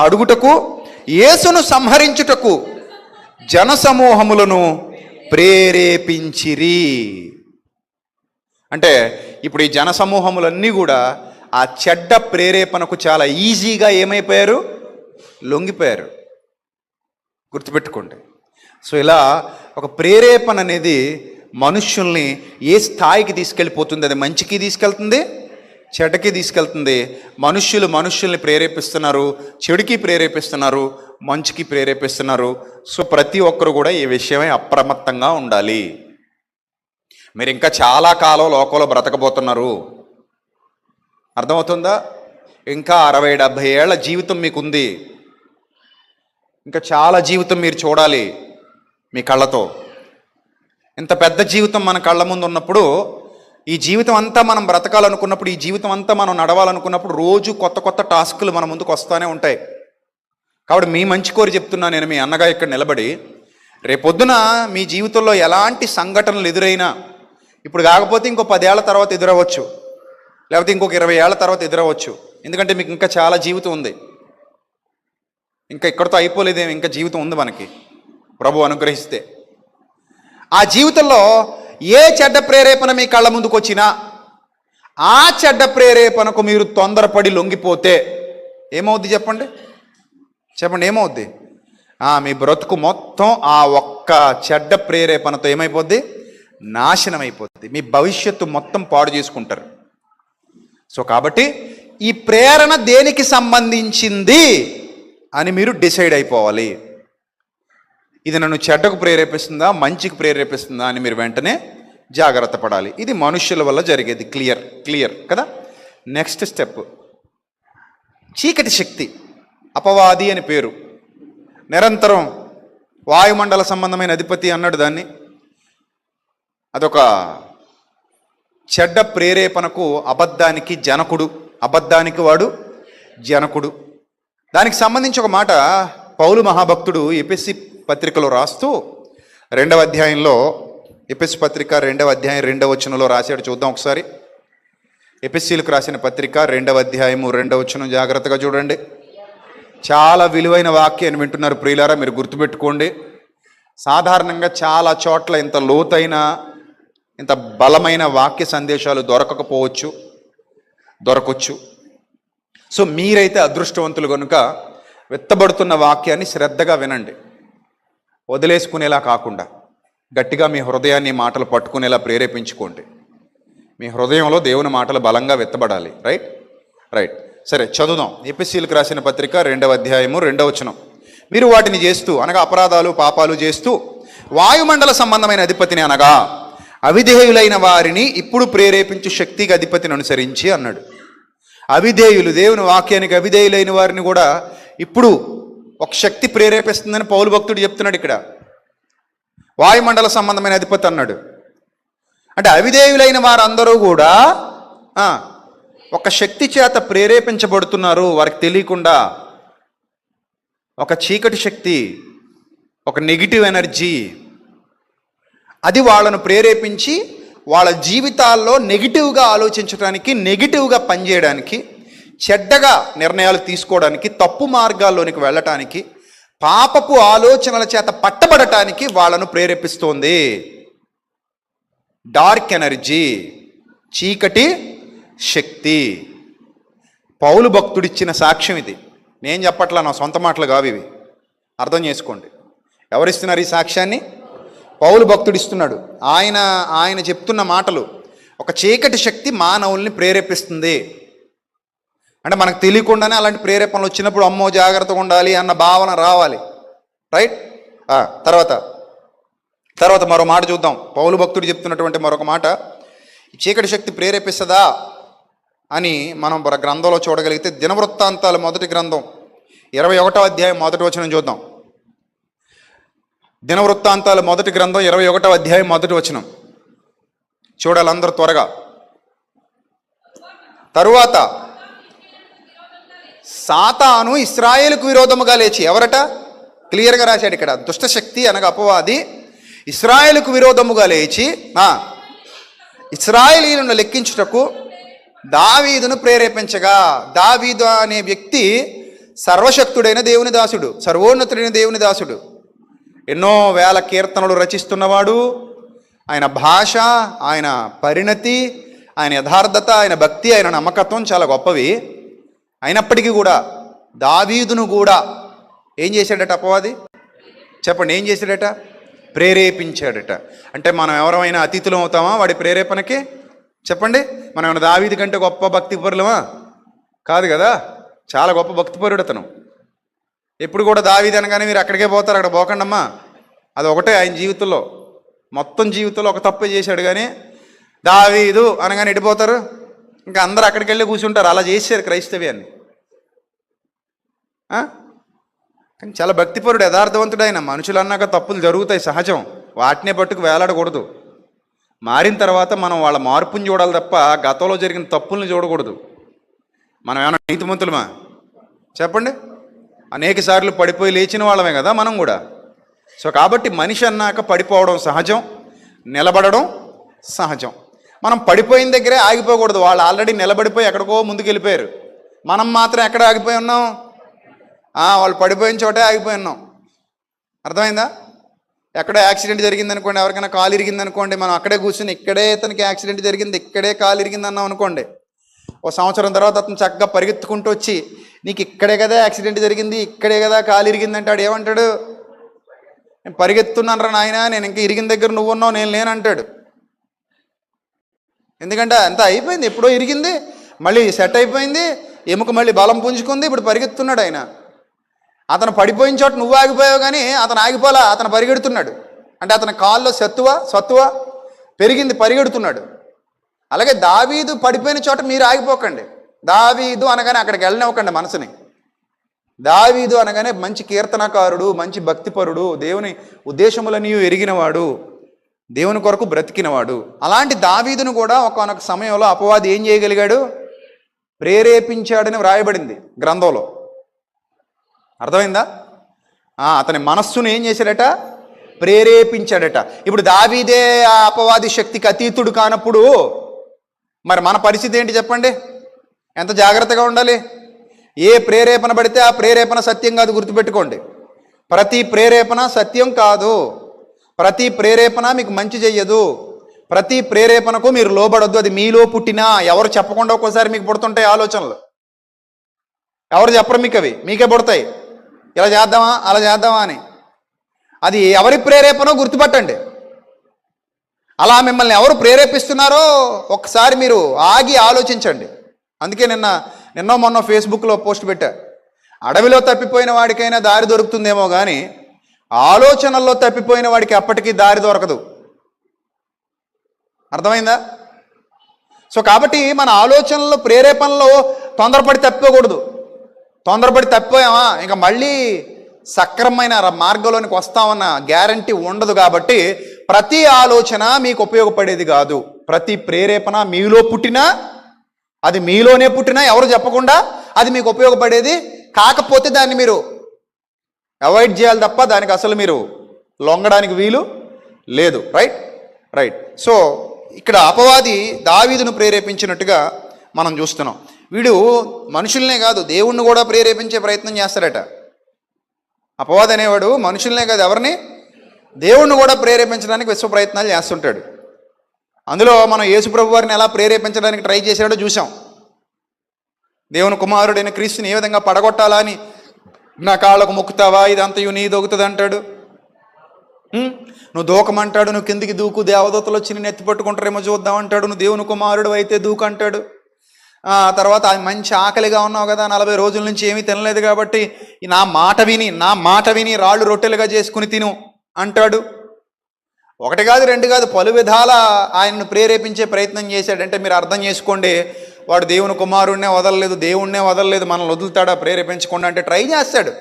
అడుగుటకు యేసును సంహరించుటకు జనసమూహములను ప్రేరేపించిరి. అంటే ఇప్పుడు ఈ జనసమూహములన్నీ కూడా ఆ చెడ్డ ప్రేరేపణకు చాలా ఈజీగా ఏమైపోయారు? లొంగిపోయారు. గుర్తుపెట్టుకోండి. సో ఇలా ఒక ప్రేరేపణ అనేది మనుష్యుల్ని ఏ స్థాయికి తీసుకెళ్ళిపోతుంది? అది మంచికి తీసుకెళ్తుంది, చెడ్డకి తీసుకెళ్తుంది. మనుష్యుల్ని ప్రేరేపిస్తున్నారు, చెడుకి ప్రేరేపిస్తున్నారు, మంచికి ప్రేరేపిస్తున్నారు. సో ప్రతి ఒక్కరు కూడా ఈ విషయమై అప్రమత్తంగా ఉండాలి. మీరు ఇంకా చాలా కాలం లోకంలో బ్రతకబోతున్నారు, అర్థమవుతుందా? ఇంకా 60-70 ఏళ్ల జీవితం మీకుంది. ఇంకా చాలా జీవితం మీరు చూడాలి మీ కళ్ళతో. ఇంత పెద్ద జీవితం మన కళ్ళ ముందు ఉన్నప్పుడు, ఈ జీవితం అంతా మనం బ్రతకాలనుకున్నప్పుడు, ఈ జీవితం అంతా మనం నడవాలనుకున్నప్పుడు రోజు కొత్త కొత్త టాస్కులు మన ముందుకు వస్తూనే ఉంటాయి. కాబట్టి మీ మంచి కోరి చెప్తున్నా నేను, మీ అన్నగా ఇక్కడ నిలబడి, రేపొద్దున మీ జీవితంలో ఎలాంటి సంఘటనలు ఎదురైనా, ఇప్పుడు కాకపోతే ఇంకో 10 ఏళ్ల తర్వాత ఎదురవచ్చు, లేకపోతే ఇంకొక 20 ఏళ్ల తర్వాత ఎదురవచ్చు. ఎందుకంటే మీకు ఇంకా చాలా జీవితం ఉంది. ఇంకా ఇక్కడితో అయిపోలేదేమో, ఇంకా జీవితం ఉంది మనకి, ప్రభు అనుగ్రహిస్తే. ఆ జీవితంలో ఏ చెడ్డ ప్రేరేపణ మీ కళ్ళ ముందుకు వచ్చినా, ఆ చెడ్డ ప్రేరేపణకు మీరు తొందరపడి లొంగిపోతే ఏమవుద్ది చెప్పండి? ఏమవుద్ది? మీ బ్రతుకు మొత్తం ఆ ఒక్క చెడ్డ ప్రేరేపణతో ఏమైపోద్ది? నాశనం అయిపోద్ది. మీ భవిష్యత్తు మొత్తం పాడు చేసుకుంటారు. సో కాబట్టి ఈ ప్రేరణ దేనికి సంబంధించింది అని మీరు డిసైడ్ అయిపోవాలి. ఇది నన్ను చెడ్డకు ప్రేరేపిస్తుందా, మంచికి ప్రేరేపిస్తుందా అని మీరు వెంటనే జాగ్రత్త పడాలి. ఇది మనుష్యుల వల్ల జరిగేది. క్లియర్ కదా? నెక్స్ట్ స్టెప్, చీకటి శక్తి, అపవాది అని పేరు. నిరంతరం వాయుమండల సంబంధమైన అధిపతి అన్నాడు దాన్ని. అదొక చెడ్డ ప్రేరేపణకు, అబద్ధానికి జనకుడు, అబద్ధానికి వాడు జనకుడు. దానికి సంబంధించి ఒక మాట పౌలు మహాభక్తుడు ఎఫెసీ పత్రికలో రాస్తూ 2వ అధ్యాయంలో, ఎఫెసీ పత్రిక 2వ అధ్యాయం 2వ వచనంలో రాశాడు. చూద్దాం ఒకసారి. ఎఫెసీలకు రాసిన పత్రిక 2వ అధ్యాయము 2వ వచనం జాగ్రత్తగా చూడండి. చాలా విలువైన వాక్యాన్ని వింటున్నారు ప్రియులారా, మీరు గుర్తుపెట్టుకోండి. సాధారణంగా చాలా చోట్ల ఇంత లోతైన, ఇంత బలమైన వాక్య సందేశాలు దొరకొచ్చు. సో మీరైతే అదృష్టవంతులు కనుక వెత్తబడుతున్న వాక్యాన్ని శ్రద్ధగా వినండి. వదిలేసుకునేలా కాకుండా గట్టిగా మీ హృదయాన్ని మాటలు పట్టుకునేలా ప్రేరేపించుకోండి. మీ హృదయంలో దేవుని మాటలు బలంగా విత్తబడాలి. రైట్ రైట్ సరే, చదువుదాం. ఎఫెసీయులకు రాసిన పత్రిక 2వ అధ్యాయము 2వ వచనం. మీరు వాటిని చేస్తూ, అనగా అపరాధాలు పాపాలు చేస్తూ, వాయుమండల సంబంధమైన అధిపతిని అనగా అవిధేయులైన వారిని ఇప్పుడు ప్రేరేపించు శక్తికి అధిపతిని అనుసరించి అన్నాడు. అవిధేయులు, దేవుని వాక్యానికి అవిధేయులైన వారిని కూడా ఇప్పుడు ఒక శక్తి ప్రేరేపిస్తుందని పౌలు భక్తుడు చెప్తున్నాడు. ఇక్కడ వాయుమండల సంబంధమైన అధిపతి అన్నాడు. అంటే అవిధేయులైన వారందరూ కూడా ఒక శక్తి చేత ప్రేరేపించబడుతున్నారు. వారికి తెలియకుండా ఒక చీకటి శక్తి, ఒక నెగిటివ్ ఎనర్జీ, అది వాళ్ళను ప్రేరేపించి వాళ్ళ జీవితాల్లో నెగిటివ్గా ఆలోచించడానికి, నెగిటివ్గా పనిచేయడానికి, చెడ్డగా నిర్ణయాలు తీసుకోవడానికి, తప్పు మార్గాల్లోనికి వెళ్ళటానికి, పాపపు ఆలోచనల చేత పట్టబడటానికి వాళ్ళను ప్రేరేపిస్తోంది. డార్క్ ఎనర్జీ, చీకటి శక్తి. పౌలు భక్తుడిచ్చిన సాక్ష్యం ఇది. నేను చెప్పట్లా, నా సొంత మాటలు కావు ఇవి, అర్థం చేసుకోండి. ఎవరిస్తున్నారు ఈ సాక్ష్యాన్ని? పౌలు భక్తుడిస్తున్నాడు. ఆయన చెప్తున్న మాటలు, ఒక చీకటి శక్తి మానవుల్ని ప్రేరేపిస్తుంది. అంటే మనకు తెలియకుండానే అలాంటి ప్రేరేపణలు వచ్చినప్పుడు అమ్మో జాగ్రత్తగా ఉండాలి అన్న భావన రావాలి. రైట్. తర్వాత మరో మాట చూద్దాం. పౌలు భక్తుడు చెప్తున్నటువంటి మరొక మాట, చీకటి శక్తి ప్రేరేపిస్తుందా అని మనం గ్రంథంలో చూడగలిగితే దినవృత్తాంతాలు మొదటి గ్రంథం 21వ అధ్యాయం 1వ వచనం చూద్దాం. దినవృత్తాంతాలు మొదటి గ్రంథం 21వ అధ్యాయం 1వ వచనం చూడాలి అందరూ త్వరగా. తరువాత సాతాను ఇశ్రాయేలుకు విరోధముగా లేచి, ఎవరట? క్లియర్గా రాశాడు ఇక్కడ. దుష్టశక్తి అనగా అపవాది ఇశ్రాయేలుకు విరోధముగా లేచి ఇశ్రాయేలీయులను లెక్కించుటకు దావీదును ప్రేరేపించగా. దావీదు అనే వ్యక్తి సర్వశక్తుడైన దేవుని దాసుడు, సర్వోన్నతుడైన దేవుని దాసుడు, ఎన్నో వేల కీర్తనలు రచిస్తున్నవాడు. ఆయన భాష, ఆయన పరిణతి, ఆయన యథార్థత, ఆయన భక్తి, ఆయన నమ్మకత్వం చాలా గొప్పవి. అయినప్పటికీ కూడా దావీదును కూడా ఏం చేశాడట అపవాది? చెప్పండి, ఏం చేశాడట? ప్రేరేపించాడట. అంటే మనం ఎవరైనా అతిథులం అవుతామా వాడి ప్రేరేపణకి? చెప్పండి, మనం ఏమైనా దావీదు కంటే గొప్ప భక్తిపరులమా? కాదు కదా. చాలా గొప్ప భక్తిపరుడు అతను. ఎప్పుడు కూడా దావీదు అనగానే మీరు అక్కడికే పోతారు, అక్కడ పోకండమ్మా. అది ఒకటే ఆయన జీవితంలో, మొత్తం జీవితంలో ఒక తప్పే చేశాడు. కానీ దావీదు అనగానే ఎడిపోతారు, ఇంకా అందరూ అక్కడికి వెళ్ళి కూర్చుంటారు. అలా చేశారు క్రైస్తవ్యాన్ని. కానీ చాలా భక్తిపరుడు, యథార్థవంతుడు ఆయన. మనుషులు అన్నాక తప్పులు జరుగుతాయి, సహజం. వాటినే పట్టుకు వేలాడకూడదు. మారిన తర్వాత మనం వాళ్ళ మార్పుని చూడాలి తప్ప గతంలో జరిగిన తప్పుల్ని చూడకూడదు. మనం ఏమైనా నీతిమంతులమా? చెప్పండి. అనేక సార్లు పడిపోయి లేచిన వాళ్ళమే కదా మనం కూడా. సో కాబట్టి మనిషి అన్నాక పడిపోవడం సహజం, నిలబడడం సహజం. మనం పడిపోయిన దగ్గరే ఆగిపోకూడదు. వాళ్ళు ఆల్రెడీ నిలబడిపోయి ఎక్కడికో ముందుకు వెళ్ళిపోయారు. మనం మాత్రం ఎక్కడ ఆగిపోయి ఉన్నాం? వాళ్ళు పడిపోయిన చోటే ఆగిపోయి ఉన్నాం. అర్థమైందా? ఎక్కడో యాక్సిడెంట్ జరిగింది అనుకోండి, ఎవరికైనా కాలు ఇరిగింది అనుకోండి, మనం అక్కడే కూర్చుని ఇక్కడే ఇతనికి యాక్సిడెంట్ జరిగింది, ఇక్కడే కాలు ఇరిగింది అన్నాం అనుకోండి. ఓ సంవత్సరం తర్వాత అతను చక్కగా పరిగెత్తుకుంటూ వచ్చి, నీకు ఇక్కడే కదా యాక్సిడెంట్ జరిగింది, ఇక్కడే కదా కాలు ఇరిగింది అంటాడు. ఏమంటాడు? నేను పరిగెత్తున్నాను రా నాయన, నేను ఇంకా ఇరిగిన దగ్గర నువ్వు ఉన్నావు, నేను లేనంటాడు. ఎందుకంటే అంతా అయిపోయింది, ఎప్పుడో ఇరిగింది, మళ్ళీ సెట్ అయిపోయింది, ఎముక మళ్ళీ బలం పుంజుకుంది, ఇప్పుడు పరిగెత్తున్నాడు ఆయన. అతను పడిపోయిన చోట నువ్వు ఆగిపోయావు, కానీ అతను ఆగిపోలా, అతను పరిగెడుతున్నాడు. అంటే అతని కాల్లో సత్తువ పెరిగింది, పరిగెడుతున్నాడు. అలాగే దావీదు పడిపోయిన చోట మీరు ఆగిపోకండి. దావీదు అనగానే అక్కడికి వెళ్ళనివ్వకండి మనసుని. దావీదు అనగానే మంచి కీర్తనకారుడు, మంచి భక్తిపరుడు, దేవుని ఉద్దేశములని ఎరిగినవాడు, దేవుని కొరకు బ్రతికినవాడు. అలాంటి దావీదును కూడా ఒకానొక సమయంలో అపవాది ఏం చేయగలిగాడు? ప్రేరేపించాడని వ్రాయబడింది గ్రంథంలో. అర్థమైందా? అతని మనస్సును ఏం చేశాడట? ప్రేరేపించాడట. ఇప్పుడు దావీదే ఆ అపవాది శక్తికి అతీతుడు కానప్పుడు మరి మన పరిస్థితి ఏంటి చెప్పండి? ఎంత జాగ్రత్తగా ఉండాలి. ఏ ప్రేరేపణ పడితే ఆ ప్రేరేపణ సత్యం కాదు, గుర్తుపెట్టుకోండి. ప్రతి ప్రేరేపణ సత్యం కాదు. ప్రతి ప్రేరేపణ మీకు మంచి చెయ్యదు. ప్రతి ప్రేరేపణకు మీరు లోబడొద్దు. అది మీలో పుట్టినా, ఎవరు చెప్పకుండా ఒక్కోసారి మీకు పుడుతుంటాయి ఆలోచనలు. ఎవరు చెప్పరు మీకు, అవి మీకే పుడతాయి. ఇలా చేద్దామా, అలా చేద్దామా అని. అది ఎవరి ప్రేరేపణో గుర్తుపట్టండి. అలా మిమ్మల్ని ఎవరు ప్రేరేపిస్తున్నారో ఒకసారి మీరు ఆగి ఆలోచించండి. అందుకే నిన్నో మొన్న ఫేస్బుక్లో పోస్ట్ పెట్టా, అడవిలో తప్పిపోయిన వాడికైనా దారి దొరుకుతుందేమో కానీ ఆలోచనల్లో తప్పిపోయిన వాడికి అప్పటికీ దారి దొరకదు. అర్థమైందా? సో కాబట్టి మన ఆలోచనలో ప్రేరేపణలో తొందరపడి తప్పిపోకూడదు. తొందరపడి తప్పిపోయామా ఇంకా మళ్ళీ సక్రమమైన మార్గంలోనికి వస్తామన్న గ్యారంటీ ఉండదు. కాబట్టి ప్రతి ఆలోచన మీకు ఉపయోగపడేది కాదు. ప్రతి ప్రేరేపణ మీలో పుట్టినా, అది మీలోనే పుట్టినా ఎవరు చెప్పకుండా అది మీకు ఉపయోగపడేది కాకపోతే దాన్ని మీరు అవాయిడ్ చేయాలి తప్ప దానికి అసలు మీరు లొంగడానికి వీలు లేదు. రైట్. సో ఇక్కడ అపవాది దావీదును ప్రేరేపించినట్టుగా మనం చూస్తున్నాం. వీడు మనుషుల్నే కాదు దేవుణ్ణి కూడా ప్రేరేపించే ప్రయత్నం చేస్తాడట. అపవాది అనేవాడు మనుషుల్నే కాదు ఎవరిని, దేవుణ్ణి కూడా ప్రేరేపించడానికి విశ్వ ప్రయత్నాలు చేస్తుంటాడు. అందులో మనం యేసుప్రభు వారిని ఎలా ప్రేరేపించడానికి ట్రై చేశాడో చూసాం. దేవుని కుమారుడైన క్రీస్తుని ఏ విధంగా పడగొట్టాలా అని, నా కాళ్ళకు మొక్కుతావా, ఇదంతయు నీ దొగుతుంది అంటాడు. నువ్వు దూకమంటాడు, నువ్వు కిందికి దూకు, దేవదూతలు వచ్చి నేను ఎత్తి పట్టుకుంటారేమో చూద్దాం అంటాడు. నువ్వు దేవుని కుమారుడు అయితే దూకు అంటాడు. తర్వాత మంచి ఆకలిగా ఉన్నావు కదా, 40 రోజుల నుంచి ఏమీ తినలేదు కాబట్టి నా మాట విని రాళ్ళు రొట్టెలుగా చేసుకుని తిను అంటాడు. ఒకటి కాదు, రెండు కాదు, పలు విధాల ఆయనను ప్రేరేపించే ప్రయత్నం చేశాడంటే మీరు అర్థం చేసుకోండి. వాడు దేవుని కుమారుడినే వదలలేదు, దేవుణ్ణే వదలలేదు, మనల్ని వదులుతాడా ప్రేరేపించకుండా అంటే ట్రై చేస్తాడు.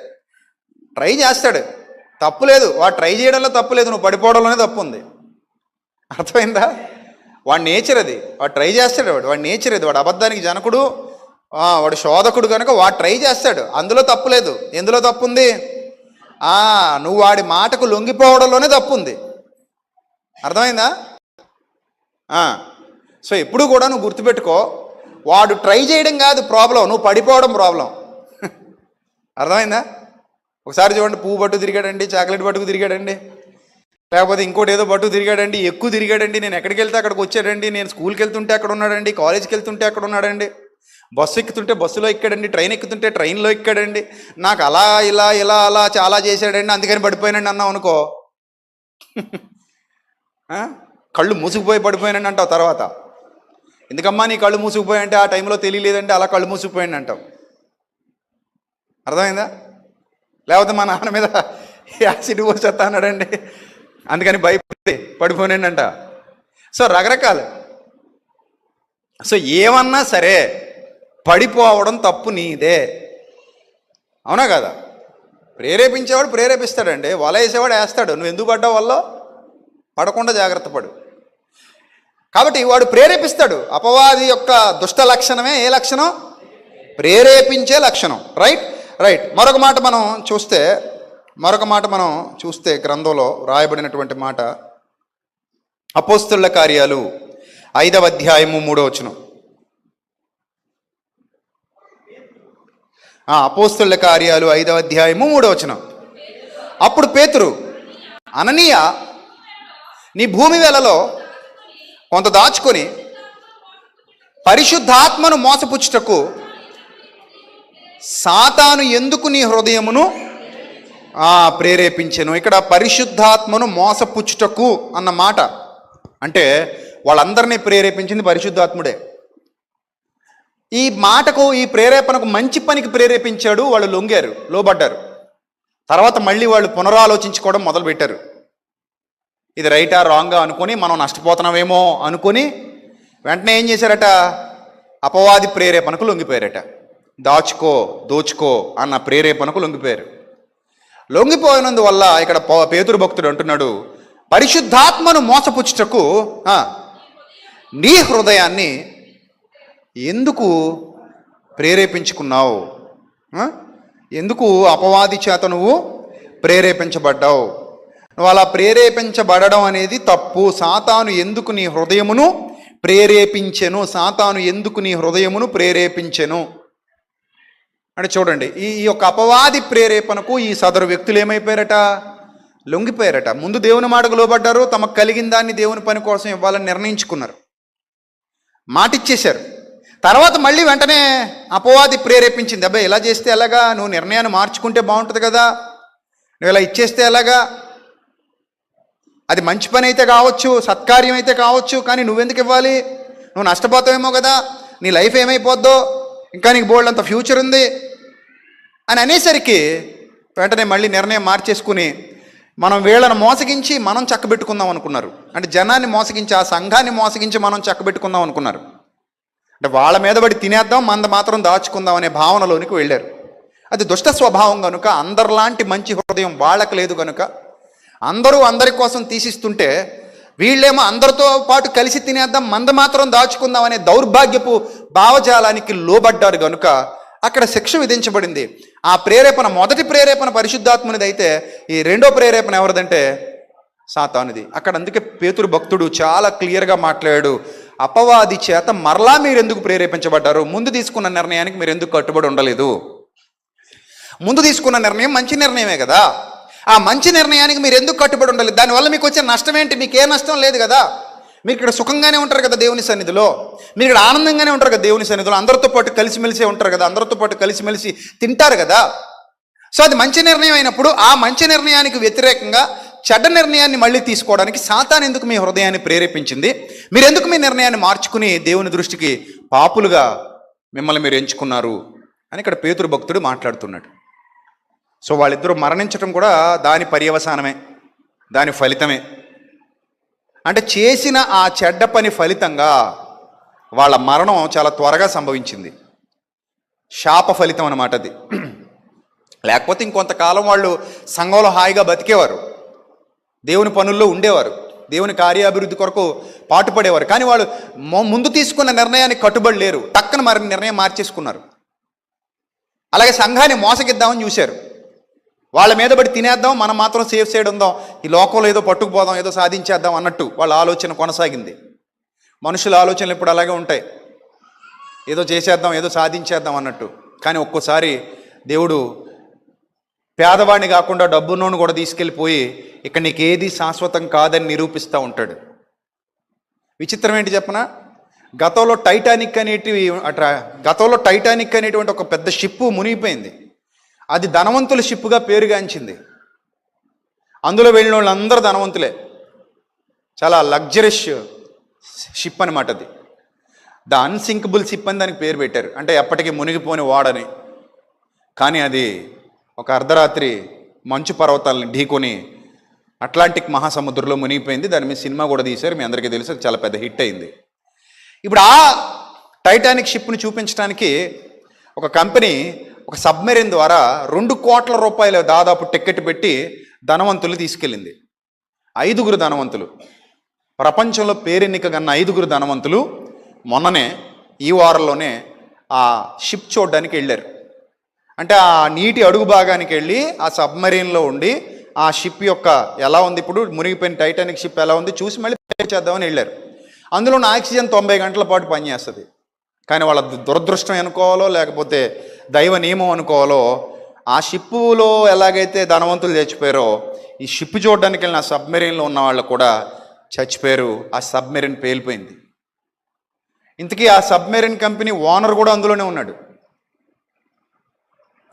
తప్పు లేదు, వాడు ట్రై చేయడంలో తప్పు లేదు, నువ్వు పడిపోవడంలోనే తప్పు ఉంది. అర్థమైందా? వాడి నేచర్ అది, వాడు ట్రై చేస్తాడు. వాడి నేచర్ అది, వాడు అబద్ధానికి జనకుడు, వాడు శోధకుడు కనుక వాడు ట్రై చేస్తాడు. అందులో తప్పు లేదు. ఎందులో తప్పు ఉంది? నువ్వు వాడి మాటకు లొంగిపోవడంలోనే తప్పు ఉంది. అర్థమైందా? సో ఎప్పుడు కూడా నువ్వు గుర్తుపెట్టుకో, వాడు ట్రై చేయడం కాదు ప్రాబ్లం, నువ్వు పడిపోవడం ప్రాబ్లం. అర్థమైందా? ఒకసారి చూడండి, పువ్వు పట్టు తిరిగాడండి, చాక్లెట్ పట్టుకు తిరిగాడండి, లేకపోతే ఇంకోటి ఏదో పట్టు తిరిగాడండి, ఎక్కువ తిరిగాడండి, నేను ఎక్కడికి వెళ్తే అక్కడికి వచ్చాడండి, నేను స్కూల్కి వెళ్తుంటే అక్కడ ఉన్నాడండి, కాలేజీకి వెళ్తుంటే అక్కడ ఉన్నాడండి, బస్సు ఎక్కుతుంటే బస్సులో ఎక్కాడండి, ట్రైన్ ఎక్కుతుంటే ట్రైన్లో ఎక్కాడండి, నాకు అలా ఇలా చాలా చేశాడండి, అందుకని పడిపోయానండి అన్నావు అనుకో, కళ్ళు మూసుకుపోయి పడిపోయానండి అంటావు. తర్వాత ఎందుకమ్మా నీ కళ్ళు మూసుకుపోయాయంటే ఆ టైంలో తెలియలేదంటే అలా కళ్ళు మూసుకుపోయాను అంటావు. అర్థమైందా? లేకపోతే మా నాన్న మీద యాసిడ్ పోసేస్తా అన్నాడండి, అందుకని భయపడి పడిపోయానండి అంట. సో రకరకాలు. సో ఏమన్నా సరే పడిపోవడం తప్పు నీదే. అవునా కదా? ప్రేరేపించేవాడు ప్రేరేపిస్తాడండి, వల వేసేవాడు వేస్తాడు. నువ్వు ఎందుకు పడ్డావు వల్ల? పడకుండా జాగ్రత్త పడు. కాబట్టి వాడు ప్రేరేపిస్తాడు. అపవాది యొక్క దుష్ట లక్షణమే ఏ లక్షణం? ప్రేరేపించే లక్షణం. రైట్. మరొక మాట మనం చూస్తే గ్రంథంలో రాయబడినటువంటి మాట అపోస్తలుల కార్యాలు 5వ అధ్యాయము 3వ వచనం. అపోస్తలుల కార్యాలు 5వ అధ్యాయము 3వ వచనం. అప్పుడు పేతురు, అననీయ, నీ భూమి వేలలో కొంత దాచుకొని పరిశుద్ధాత్మను మోసపుచ్చుటకు సాతాను ఎందుకు నీ హృదయమును ప్రేరేపించెను. ఇక్కడ పరిశుద్ధాత్మను మోసపుచ్చుటకు అన్న మాట అంటే వాళ్ళందరినీ ప్రేరేపించింది పరిశుద్ధాత్ముడే. ఈ మాటకు, ఈ ప్రేరేపణకు మంచి పనికి ప్రేరేపించాడు. వాళ్ళు లొంగారు, లోబడ్డారు. తర్వాత మళ్ళీ వాళ్ళు పునరాలోచించుకోవడం మొదలుపెట్టారు. ఇది రైటా రాంగా అనుకొని మనం నష్టపోతున్నామేమో అనుకొని వెంటనే ఏం చేశారట? అపవాది ప్రేరేపణకు లొంగిపోయారట. దాచుకో, దోచుకో అన్న ప్రేరేపణకు లొంగిపోయారు. లొంగిపోయినందువల్ల ఇక్కడ పేతురు భక్తుడు అంటున్నాడు, పరిశుద్ధాత్మను మోసపుచ్చుటకు నీ హృదయాన్ని ఎందుకు ప్రేరేపించుకున్నావు? ఎందుకు అపవాది చేత నువ్వు ప్రేరేపించబడ్డావు? నువ్వు అలా ప్రేరేపించబడడం అనేది తప్పు. సాతాను ఎందుకు నీ హృదయమును ప్రేరేపించెను అంటే చూడండి, ఈ యొక్క అపవాది ప్రేరేపణకు ఈ సదరు వ్యక్తులు ఏమైపోయారట? లొంగిపోయారట. ముందు దేవుని మాటకు లోబడ్డారు, తమకు కలిగిన దాన్ని దేవుని పని కోసం ఇవ్వాలని నిర్ణయించుకున్నారు, మాటిచ్చేశారు. తర్వాత మళ్ళీ వెంటనే అపవాది ప్రేరేపించింది, అబ్బాయి ఇలా చేస్తే ఎలాగా, నువ్వు నిర్ణయాన్ని మార్చుకుంటే బాగుంటుంది కదా, నువ్వు ఇలా ఇచ్చేస్తే ఎలాగా అది మంచి పని అయితే కావచ్చు, సత్కార్యం అయితే కావచ్చు, కానీ నువ్వెందుకు ఇవ్వాలి? నువ్వు నష్టపోతావేమో కదా, నీ లైఫ్ ఏమైపోద్దో, ఇంకా నీకు బోల్డ్ అంత ఫ్యూచర్ ఉంది అని అనేసరికి వెంటనే మళ్ళీ నిర్ణయం మార్చేసుకుని మనం వీళ్ళని మోసగించి మనం చక్కబెట్టుకుందాం అనుకున్నారు. అంటే జనాన్ని మోసగించి, ఆ సంఘాన్ని మోసగించి మనం చక్కబెట్టుకుందాం అనుకున్నారు. అంటే వాళ్ళ మీద పడి తినేద్దాం, మంద మాత్రం దాచుకుందాం అనే భావనలోనికి వెళ్ళారు. అది దుష్ట స్వభావం కనుక, అందరిలాంటి మంచి హృదయం వాళ్ళకి లేదు కనుక, అందరూ అందరి కోసం తీసిస్తుంటే వీళ్ళేమో అందరితో పాటు కలిసి తినేద్దాం, మంద మాత్రం దాచుకుందాం అనే దౌర్భాగ్యపు భావజాలానికి లోబడ్డారు కనుక అక్కడ శిక్ష విధించబడింది. ఆ ప్రేరేపణ, మొదటి ప్రేరేపణ పరిశుద్ధాత్మనిది అయితే, ఈ రెండో ప్రేరేపణ ఎవరిదంటే సాతానుది. అక్కడ అందుకే పేతురు భక్తుడు చాలా క్లియర్గా మాట్లాడాడు, అపవాది చేత మరలా మీరు ఎందుకు ప్రేరేపించబడ్డారు? ముందు తీసుకున్న నిర్ణయానికి మీరు ఎందుకు కట్టుబడి ఉండలేదు? ముందు తీసుకున్న నిర్ణయం మంచి నిర్ణయమే కదా, ఆ మంచి నిర్ణయానికి మీరు ఎందుకు కట్టుబడి ఉండలేదు? దానివల్ల మీకు వచ్చే నష్టం ఏంటి? మీకు ఏ నష్టం లేదు కదా. మీరు ఇక్కడ సుఖంగానే ఉంటారు కదా దేవుని సన్నిధిలో, మీరు ఇక్కడ ఆనందంగానే ఉంటారు కదా దేవుని సన్నిధిలో, అందరితో పాటు కలిసిమెలిసే ఉంటారు కదా, అందరితో పాటు కలిసిమెలిసి తింటారు కదా. సో అది మంచి నిర్ణయం అయినప్పుడు ఆ మంచి నిర్ణయానికి వ్యతిరేకంగా చెడ్డ నిర్ణయాన్ని మళ్ళీ తీసుకోవడానికి సాతాను ఎందుకు మీ హృదయాన్ని ప్రేరేపించింది? మీరు ఎందుకు మీ నిర్ణయాన్ని మార్చుకుని దేవుని దృష్టికి పాపులుగా మిమ్మల్ని మీరు ఎంచుకున్నారు అని ఇక్కడ పేతురు భక్తుడు మాట్లాడుతున్నాడు. సో వాళ్ళిద్దరూ మరణించడం కూడా దాని పర్యవసానమే, దాని ఫలితమే. అంటే చేసిన ఆ చెడ్డ పని ఫలితంగా వాళ్ళ మరణం చాలా త్వరగా సంభవించింది. శాప ఫలితం అన్నమాట అది. లేకపోతే ఇంకొంతకాలం వాళ్ళు సంఘంలో హాయిగా బతికేవారు, దేవుని పనుల్లో ఉండేవారు, దేవుని కార్యాభివృద్ధి కొరకు పాటుపడేవారు. కానీ వాళ్ళు ముందు తీసుకున్న నిర్ణయానికి కట్టుబడి లేరు, టక్కన మరి నిర్ణయం మార్చేసుకున్నారు. అలాగే సంఘాన్ని మోసగిద్దామని చూశారు, వాళ్ళ మీద పడి తినేద్దాం, మనం మాత్రం సేఫ్ సైడ్ ఉందాం, ఈ లోకంలో ఏదో పట్టుకుపోదాం, ఏదో సాధించేద్దాం అన్నట్టు వాళ్ళ ఆలోచన కొనసాగింది. మనుషుల ఆలోచనలు ఇప్పుడు అలాగే ఉంటాయి, ఏదో చేసేద్దాం, ఏదో సాధించేద్దాం అన్నట్టు. కానీ ఒక్కోసారి దేవుడు పేదవాడిని కాకుండా డబ్బున్నోని కూడా తీసుకెళ్ళిపోయి ఇక్కడ నీకు ఏది శాశ్వతం కాదని నిరూపిస్తూ ఉంటాడు. విచిత్రం ఏంటి చెప్పనా? గతంలో టైటానిక్ అనేటువంటి ఒక పెద్ద షిప్పు మునిగిపోయింది. అది ధనవంతుల షిప్పుగా పేరుగాంచింది. అందులో వెళ్ళిన వాళ్ళందరూ ధనవంతులే, చాలా లగ్జరియస్ షిప్ అనమాట అది. ద అన్సింకబుల్ షిప్ అని దానికి పేరు పెట్టారు, అంటే ఎప్పటికీ మునిగిపోని వాడని. కానీ అది ఒక అర్ధరాత్రి మంచు పర్వతాలని ఢీకొని అట్లాంటిక్ మహాసముద్రంలో మునిగిపోయింది. దాని మీద సినిమా కూడా తీశారు, మీ అందరికీ తెలుసు, చాలా పెద్ద హిట్ అయింది. ఇప్పుడు ఆ టైటానిక్ షిప్ని చూపించడానికి ఒక కంపెనీ ఒక సబ్మెరీన్ ద్వారా 2 కోట్ల రూపాయలు దాదాపు టికెట్ పెట్టి ధనవంతులు తీసుకెళ్ళింది. 5 ధనవంతులు, ప్రపంచంలో పేరెన్నిక కన్నా 5 ధనవంతులు మొన్ననే ఈ వారంలోనే ఆ షిప్ చూడడానికి వెళ్ళారు. అంటే ఆ నీటి అడుగు భాగానికి వెళ్ళి ఆ సబ్మెరీన్లో ఉండి ఆ షిప్ యొక్క ఎలా ఉంది, ఇప్పుడు మునిగిపోయిన టైటానిక్ షిప్ ఎలా ఉంది చూసి మళ్ళీ చేద్దామని వెళ్ళారు. అందులో ఆక్సిజన్ 90 గంటల పాటు పనిచేస్తుంది. కానీ వాళ్ళ దురదృష్టం అనుకోవాలో లేకపోతే దైవ నియమం అనుకోవాలో, ఆ షిప్పులో ఎలాగైతే ధనవంతులు చచ్చిపోయారో, ఈ షిప్ చూడడానికి వెళ్ళిన ఆ సబ్మెరీన్లో ఉన్న వాళ్ళు కూడా చచ్చిపోయారు. ఆ సబ్మెరీన్ పేలిపోయింది. ఇంతకీ ఆ సబ్మెరీన్ కంపెనీ ఓనర్ కూడా అందులోనే ఉన్నాడు.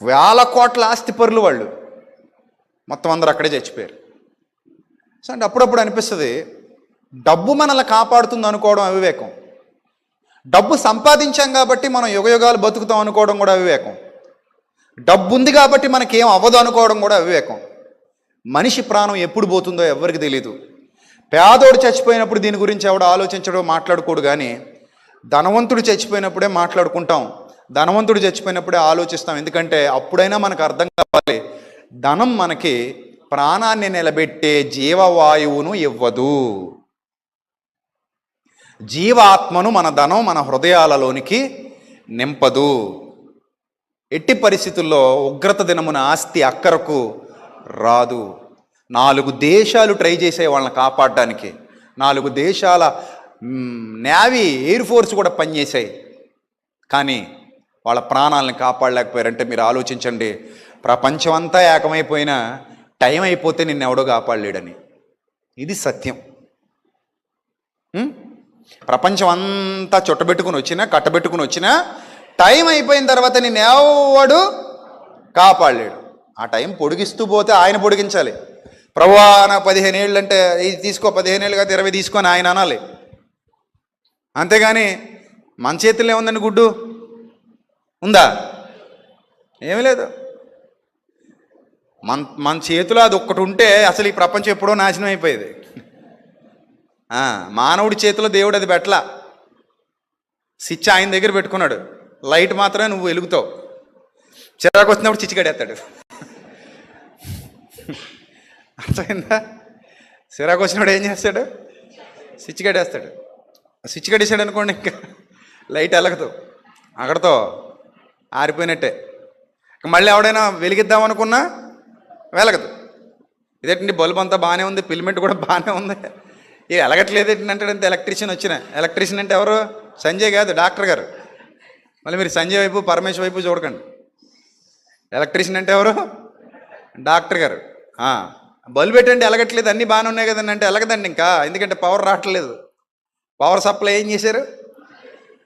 వేల కోట్ల ఆస్తి పరులు వాళ్ళు, మొత్తం అందరూ అక్కడే చచ్చిపోయారు. సో అంటే అప్పుడప్పుడు అనిపిస్తుంది, డబ్బు మనల్ని కాపాడుతుంది అనుకోవడం అవివేకం, డబ్బు సంపాదించాం కాబట్టి మనం యుగయుగాలు బతుకుతాం అనుకోవడం కూడా అవివేకం, డబ్బు ఉంది కాబట్టి మనకేం అవ్వదు అనుకోవడం కూడా అవివేకం. మనిషి ప్రాణం ఎప్పుడు పోతుందో ఎవరికి తెలియదు. పేదోడు చచ్చిపోయినప్పుడు దీని గురించి ఎవడు ఆలోచించడో మాట్లాడుకోడు, కానీ ధనవంతుడు చచ్చిపోయినప్పుడే మాట్లాడుకుంటాం, ధనవంతుడు చచ్చిపోయినప్పుడే ఆలోచిస్తాం. ఎందుకంటే అప్పుడైనా మనకు అర్థం కావాలి, ధనం మనకి ప్రాణాన్ని నిలబెట్టే జీవవాయువును ఇవ్వదు. జీవాత్మను మన ధనం మన హృదయాలలోనికి నింపదు. ఎట్టి పరిస్థితుల్లో ఉగ్రత దినమున ఆస్తి అక్కరకు రాదు. 4 దేశాలు ట్రై చేసే వాళ్ళని కాపాడడానికి, 4 దేశాల నేవీ ఎయిర్ ఫోర్స్ కూడా పనిచేసాయి, కానీ వాళ్ళ ప్రాణాలను కాపాడలేకపోయారంటే మీరు ఆలోచించండి. ప్రపంచం అంతా ఏకమైపోయినా టైం అయిపోతే నిన్నెవడో కాపాడలేడని. ఇది సత్యం. ప్రపంచం అంతా చుట్టబెట్టుకుని వచ్చినా కట్టబెట్టుకుని వచ్చినా టైం అయిపోయిన తర్వాత నిన్నెవడు కాపాడలేడు. ఆ టైం పొడిగిస్తూ పోతే ఆయన పొడిగించాలి. ప్రభువా నాకు 15 ఏళ్ళు అంటే ఇది తీసుకో, 15 ఏళ్ళు కాదు 20 తీసుకొని ఆయన అనాలి. అంతేగాని మన చేతుల్లో ఏముందండి గుడ్డు? ఉందా? ఏమీ లేదు. మన చేతిలో అది ఒక్కటి ఉంటే అసలు ఈ ప్రపంచం ఎప్పుడో నాశనం అయిపోయేది. మానవుడి చేతిలో దేవుడు అది పెట్టలా. స్విచ్ ఆయన దగ్గర పెట్టుకున్నాడు, లైట్ మాత్రమే నువ్వు వెలుగుతావు. చిరాకు వచ్చినప్పుడు చిచ్చు కడేస్తాడు. అర్థమైందా? చిరాకు వచ్చినప్పుడు ఏం చేస్తాడు? స్విచ్ కడేస్తాడు. స్విచ్ కడేసాడు అనుకోండి, ఇంకా లైట్ వెలగదు, అక్కడతో ఆరిపోయినట్టే. మళ్ళీ ఎవడైనా వెలిగిద్దామనుకున్నా వెలగదు. ఇదేంటండి బల్బు అంతా బాగానే ఉంది, ఫిల్మెంట్ కూడా బాగానే ఉంది, ఇది వెలగట్లేదు ఏంటంటే ఎలక్ట్రీషియన్ వచ్చిన. ఎలక్ట్రీషియన్ అంటే ఎవరు? సంజయ్ కాదు, డాక్టర్ గారు. మళ్ళీ మీరు సంజయ్ వైపు పరమేశ్వర్ వైపు చూడకండి. ఎలక్ట్రీషియన్ అంటే ఎవరు? డాక్టర్ గారు. బల్బు పెట్టండి ఎలగట్లేదు, అన్నీ బాగానే ఉన్నాయి కదండి అంటే ఎలగదండి ఇంకా, ఎందుకంటే పవర్ రావట్లేదు. పవర్ సప్లై ఏం చేశారు?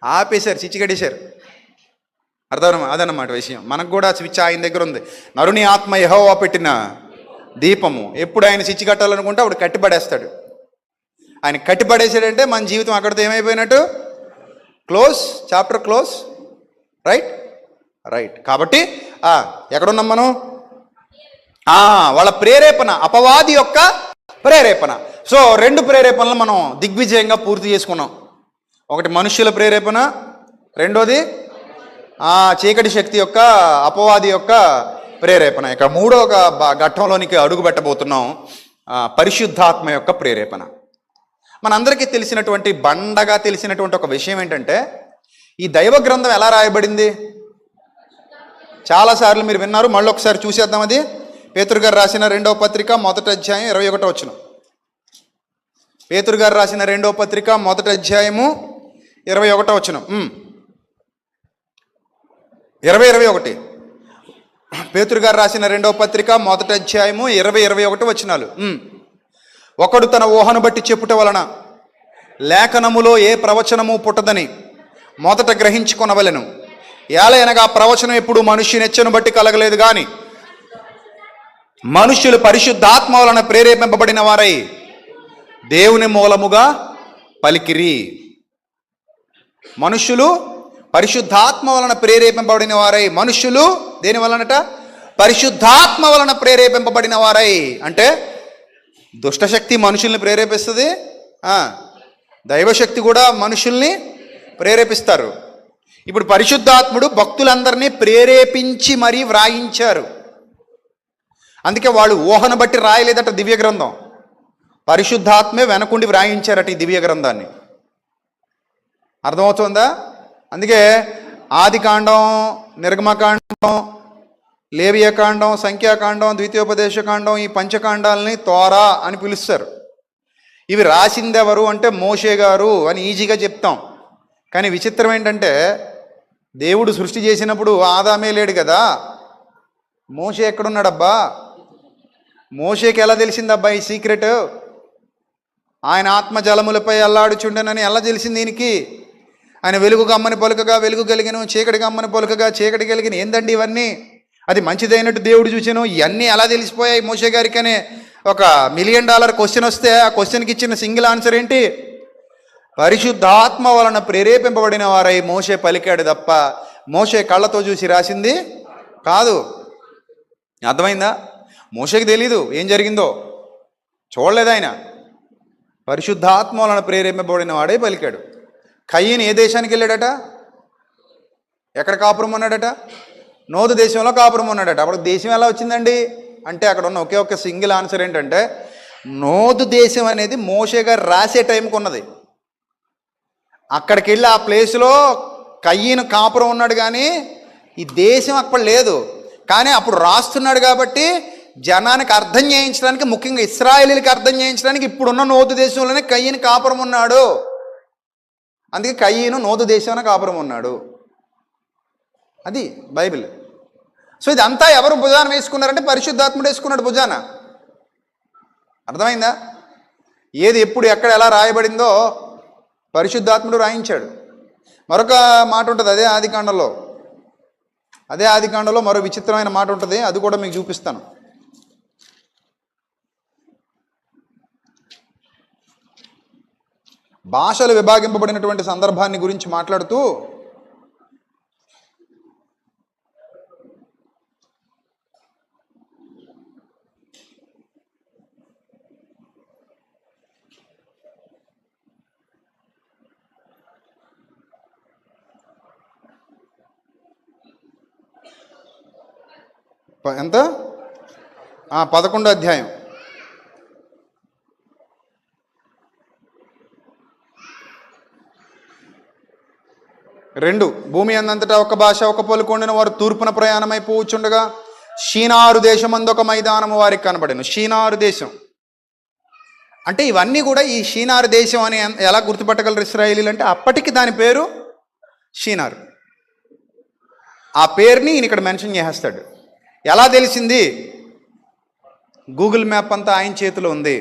ఆపేశారు, స్విచ్ కట్టేశారు. అదన్నమాట విషయం. మనకు కూడా స్విచ్ ఆయన దగ్గర ఉంది. నరుని ఆత్మ యెహోవా పెట్టిన దీపము. ఎప్పుడు ఆయన స్విచ్ కట్టాలనుకుంటే అప్పుడు కట్టిపడేస్తాడు. ఆయన కట్టిపడేసాడంటే మన జీవితం అక్కడితో ఏమైపోయినట్టు? Close, chapter close. రైట్. కాబట్టి ఎక్కడున్నాం మనం? వాళ్ళ ప్రేరేపణ, అపవాది యొక్క ప్రేరేపణ. సో 2 ప్రేరేపణలు మనం దిగ్విజయంగా పూర్తి చేసుకున్నాం. ఒకటి మనుష్యుల ప్రేరేపణ, రెండోది చీకటి శక్తి యొక్క, అపవాది యొక్క ప్రేరేపణ. ఇక 3వ ఘట్టంలోనికి అడుగు పెట్టబోతున్నాం, పరిశుద్ధాత్మ యొక్క ప్రేరేపణ. మనందరికీ తెలిసినటువంటి, బండగా తెలిసినటువంటి ఒక విషయం ఏంటంటే, ఈ దైవ గ్రంథం ఎలా రాయబడింది? చాలాసార్లు మీరు విన్నారు, మళ్ళీ ఒకసారి చూసేద్దాం. అది పేతురు గారు రాసిన 2వ పత్రిక 1వ అధ్యాయం 21వ వచనం. పేతురు గారు రాసిన 2వ పత్రిక 1వ అధ్యాయము 21వ వచనం. 21 పేతురు గారు రాసిన 2వ పత్రిక 1వ అధ్యాయము 21 వచనాలు. ఒకడు తన ఊహను బట్టి చెప్పుట వలన లేఖనములో ఏ ప్రవచనము పుట్టదని మొదట గ్రహించుకొనవలెను. ఏలయనగా ప్రవచనం ఎప్పుడు మనుష్యునెచ్చను బట్టి కలగలేదు గాని మనుష్యులు పరిశుద్ధాత్మ వలన ప్రేరేపింపబడిన వారై దేవుని మూలముగా పలికిరి. మనుష్యులు పరిశుద్ధాత్మ వలన ప్రేరేపింపబడిన వారై. మనుష్యులు దేని వలనట? పరిశుద్ధాత్మ వలన ప్రేరేపింపబడిన వారై. అంటే దుష్టశక్తి మనుషుల్ని ప్రేరేపిస్తుంది, దైవశక్తి కూడా మనుషుల్ని ప్రేరేపిస్తారు. ఇప్పుడు పరిశుద్ధాత్ముడు భక్తులందరినీ ప్రేరేపించి మరీ వ్రాయించారు. అందుకే వాళ్ళు ఊహను బట్టి రాయలేదట దివ్య గ్రంథం. పరిశుద్ధాత్మే వెనకుండి వ్రాయించారట ఈ దివ్య గ్రంథాన్ని. అర్థమవుతుందా? అందుకే ఆదికాండం, నిర్గమకాండం, లేవియకాండం, సంఖ్యాకాండం, ద్వితీయోపదేశకాండం, ఈ పంచకాండాలని తోరా అని పిలుస్తారు. ఇవి రాసింది ఎవరు అంటే మోషే గారు అని ఈజీగా చెప్తాం. కానీ విచిత్రం ఏంటంటే, దేవుడు సృష్టి చేసినప్పుడు ఆదామే లేడు కదా, మోషే ఎక్కడున్నాడబ్బా? మోషేకి ఎలా తెలిసిందబ్బా ఈ సీక్రెట్? ఆయన ఆత్మ జలములపై అల్లాడుచుండెనని ఎలా తెలిసింది దీనికి? ఆయన వెలుగు గమ్మని పలుకగా వెలుగు కలిగిన, చీకటి గమ్మని పలుకగా చీకటి కలిగిన. ఏందండి ఇవన్నీ? అది మంచిదైనట్టు దేవుడు చూసాను. ఇవన్నీ ఎలా తెలిసిపోయాయి మోషే గారికి అనే ఒక $1 మిలియన్ క్వశ్చన్ వస్తే ఆ క్వశ్చన్కి ఇచ్చిన సింగిల్ ఆన్సర్ ఏంటి? పరిశుద్ధాత్మ వలన ప్రేరేపింపబడిన వారై మోషే పలికాడు తప్ప మోషే కళ్ళతో చూసి రాసింది కాదు. అర్థమైందా? మోషేకి తెలీదు ఏం జరిగిందో, చూడలేదు ఆయన. పరిశుద్ధాత్మ వలన ప్రేరేపింపబడిన వాడే పలికాడు. కయ్యను ఏ దేశానికి వెళ్ళాడట? ఎక్కడ కాపురం ఉన్నాడట? నోదు దేశంలో కాపురం ఉన్నాడట. అప్పుడు దేశం ఎలా వచ్చిందండి అంటే అక్కడ ఉన్న ఒకే ఒక సింగిల్ ఆన్సర్ ఏంటంటే, నోదు దేశం అనేది మోషే గారు రాసే టైంకి ఉన్నది. అక్కడికి వెళ్ళి ఆ ప్లేస్లో కయ్యను కాపురం ఉన్నాడు, కానీ ఈ దేశం అక్కడ లేదు. కానీ అప్పుడు రాస్తున్నాడు కాబట్టి జనానికి అర్థం చేయించడానికి, ముఖ్యంగా ఇశ్రాయేలీలకు అర్థం చేయించడానికి ఇప్పుడున్న నోదు దేశంలోనే కయ్యను కాపురం ఉన్నాడు. అందుకే కయ్యను నోదు దేశంలో కాపురం ఉన్నాడు. అది బైబిల్. సో ఇదంతా ఎవరు భుజాన వేసుకున్నారంటే పరిశుద్ధాత్ముడు వేసుకున్నాడు భుజాన. అర్థమైందా? ఏది ఎప్పుడు ఎక్కడ ఎలా రాయబడిందో పరిశుద్ధాత్ముడు రాయించాడు. మరొక మాట ఉంటుంది, అదే ఆదికాండంలో మరో విచిత్రమైన మాట ఉంటుంది, అది కూడా మీకు చూపిస్తాను. భాషలు విభాగింపబడినటువంటి సందర్భాన్ని గురించి మాట్లాడుతూ ఎంత 11వ అధ్యాయం 2 భూమి అందంతటా ఒక భాష ఒక పలుకొండిన వారు తూర్పున ప్రయాణమైపోవచ్చుండగా షీనారు దేశమందు ఒక మైదానము వారికి కనబడెను. షీనారు దేశం అంటే ఇవన్నీ కూడా ఈ షీనారు దేశం అని ఎలా గుర్తుపట్టగలరు ఇశ్రాయేలీలు అంటే అప్పటికి దాని పేరు షీనారు. ఆ పేరుని ఈయన ఇక్కడ మెన్షన్ చేస్తాడు. ఎలా తెలిసింది? గూగుల్ మ్యాప్ అంతా ఆయన చేతిలో ఉంది.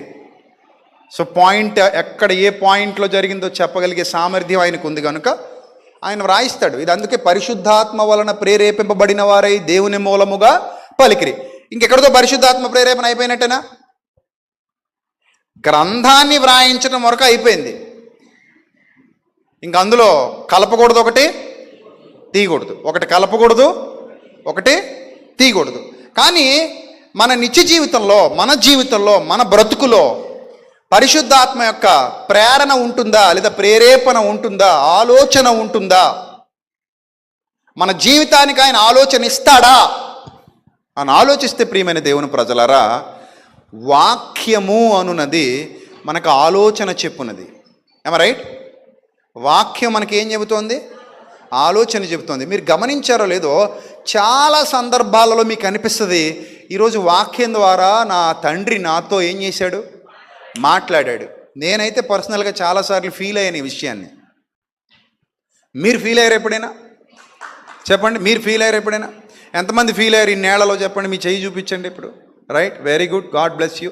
సో పాయింట్ ఎక్కడ ఏ పాయింట్లో జరిగిందో చెప్పగలిగే సామర్థ్యం ఆయనకు ఉంది కనుక ఆయన వ్రాయిస్తాడు. ఇది అందుకే పరిశుద్ధాత్మ వలన ప్రేరేపింపబడిన వారై దేవుని మూలముగా పలికిరి. ఇంకెక్కడితో పరిశుద్ధాత్మ ప్రేరేపణ అయిపోయినట్టేనా? గ్రంథాన్ని వ్రాయించడం వరకు అయిపోయింది. ఇంక అందులో కలపకూడదు, ఒకటి తీయకూడదు, ఒకటి కలపకూడదు, ఒకటి తీయకూడదు. కానీ మన నిత్య జీవితంలో, మన జీవితంలో, మన బ్రతుకులో పరిశుద్ధాత్మ యొక్క ప్రేరణ ఉంటుందా, లేదా ప్రేరేపణ ఉంటుందా, ఆలోచన ఉంటుందా? మన జీవితానికి ఆయన ఆలోచన ఇస్తాడా అని ఆలోచిస్తే ప్రియమైన దేవుని ప్రజలారా, వాక్యము అనున్నది మనకు ఆలోచన చెప్పున్నది. ఏమ రైట్? వాక్యం మనకి ఏం చెబుతోంది? ఆలోచన చెబుతోంది. మీరు గమనించారో లేదో, చాలా సందర్భాలలో మీకు అనిపిస్తుంది ఈరోజు వాక్యం ద్వారా నా తండ్రి నాతో ఏం చేశాడు, మాట్లాడాడు. నేనైతే పర్సనల్గా చాలాసార్లు ఫీల్ అయ్యాను ఈ విషయాన్ని. మీరు ఫీల్ అయ్యారు ఎప్పుడైనా? చెప్పండి, మీరు ఫీల్ అయ్యారు ఎప్పుడైనా? ఎంతమంది ఫీల్ అయ్యారు ఈ నేలలో? చెప్పండి, మీ చెయ్యి చూపించండి ఇప్పుడు. Right, very good, God bless you.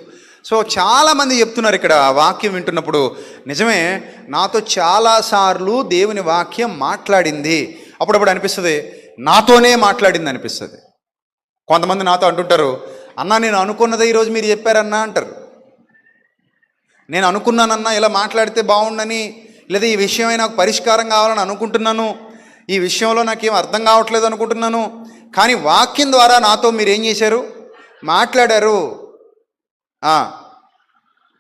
So చాలామంది చెప్తున్నారు ఇక్కడ వాక్యం వింటున్నప్పుడు, నిజమే నాతో చాలాసార్లు దేవుని వాక్యం మాట్లాడింది. అప్పుడప్పుడు అనిపిస్తుంది నాతోనే మాట్లాడింది అనిపిస్తుంది. కొంతమంది నాతో అంటుంటారు, అన్నా నేను అనుకున్నదే ఈరోజు మీరు చెప్పారన్నా అంటారు. నేను అనుకున్నానన్నా ఇలా మాట్లాడితే బాగుండని, లేదా ఈ విషయమై నాకు పరిష్కారం కావాలని అనుకుంటున్నాను, ఈ విషయంలో నాకేం అర్థం కావట్లేదు అనుకుంటున్నాను, కానీ వాక్యం ద్వారా నాతో మీరు ఏం చేశారు, మాట్లాడారు.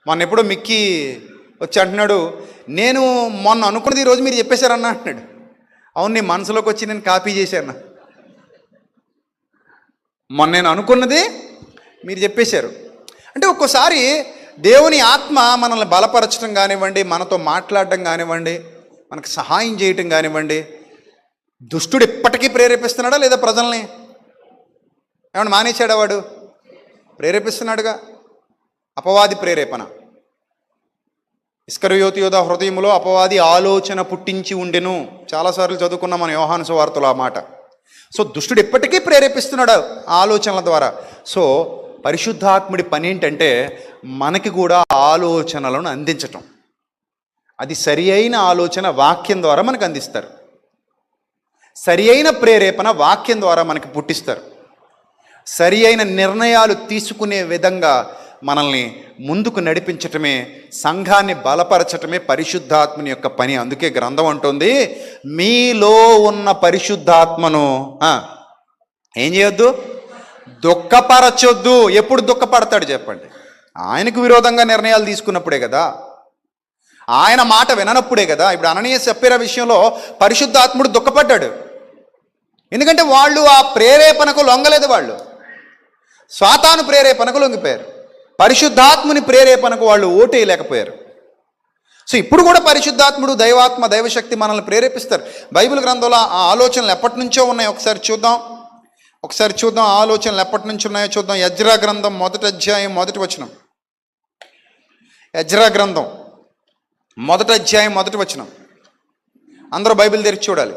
మొన్న ఎప్పుడో మిక్కీ వచ్చి అంటున్నాడు, నేను మొన్న అనుకున్నది ఈరోజు మీరు చెప్పేశారన్నా అంటున్నాడు. అవును, నీ మనసులోకి వచ్చి నేను కాపీ చేశాను. మొన్న నేను అనుకున్నది మీరు చెప్పేశారు. అంటే ఒక్కోసారి దేవుని ఆత్మ మనల్ని బలపరచడం కానివ్వండి, మనతో మాట్లాడడం కానివ్వండి, మనకు సహాయం చేయటం కానివ్వండి. దుష్టుడు ఇప్పటికీ ప్రేరేపిస్తున్నాడా లేదా ప్రజల్ని? ఏమన్నా మానేశాడా? వాడు ప్రేరేపిస్తున్నాడుగా. అపవాది ప్రేరేపణ. ఇస్కరియోతు యోధ హృదయంలో అపవాది ఆలోచన పుట్టించి ఉండెను. చాలాసార్లు చదువుకున్నాం మన యోహాను సువార్తలో ఆ మాట. సో దుష్టుడు ఎప్పటికీ ప్రేరేపిస్తున్నాడు ఆలోచనల ద్వారా. సో పరిశుద్ధాత్ముడి పని ఏంటంటే మనకి కూడా ఆలోచనలను అందించటం. అది సరి అయిన ఆలోచన వాక్యం ద్వారా మనకు అందిస్తారు. సరి అయిన ప్రేరేపణ వాక్యం ద్వారా మనకి పుట్టిస్తారు. సరి అయిన నిర్ణయాలు తీసుకునే విధంగా మనల్ని ముందుకు నడిపించటమే, సంఘాన్ని బలపరచటమే పరిశుద్ధాత్మని యొక్క పని. అందుకే గ్రంథం అంటుంది, మీలో ఉన్న పరిశుద్ధాత్మను ఏం చేయొద్దు, దుఃఖపరచొద్దు. ఎప్పుడు దుఃఖపడతాడు చెప్పండి? ఆయనకు విరోధంగా నిర్ణయాలు తీసుకున్నప్పుడే కదా, ఆయన మాట విననప్పుడే కదా. ఇప్పుడు అననీయ సప్పీరా విషయంలో పరిశుద్ధాత్ముడు దుఃఖపడ్డాడు. ఎందుకంటే వాళ్ళు ఆ ప్రేరేపణకు లొంగలేదు. వాళ్ళు సాతాను ప్రేరేపణకు లొంగిపోయారు. పరిశుద్ధాత్ముని ప్రేరేపణకు వాళ్ళు ఓటేయలేకపోయారు. సో ఇప్పుడు కూడా పరిశుద్ధాత్ముడు, దైవాత్మ, దైవశక్తి మనల్ని ప్రేరేపిస్తారు. బైబిల్ గ్రంథంలో ఆ ఆలోచనలు ఎప్పటి నుంచో ఉన్నాయి. ఒకసారి చూద్దాం ఆ ఆలోచనలు ఎప్పటి నుంచి ఉన్నాయో చూద్దాం. ఎజ్రా గ్రంథం 1వ అధ్యాయం 1వ వచనం. ఎజ్రా గ్రంథం 1వ అధ్యాయం 1వ వచనం. అందరూ బైబిల్ తెరిచి చూడాలి.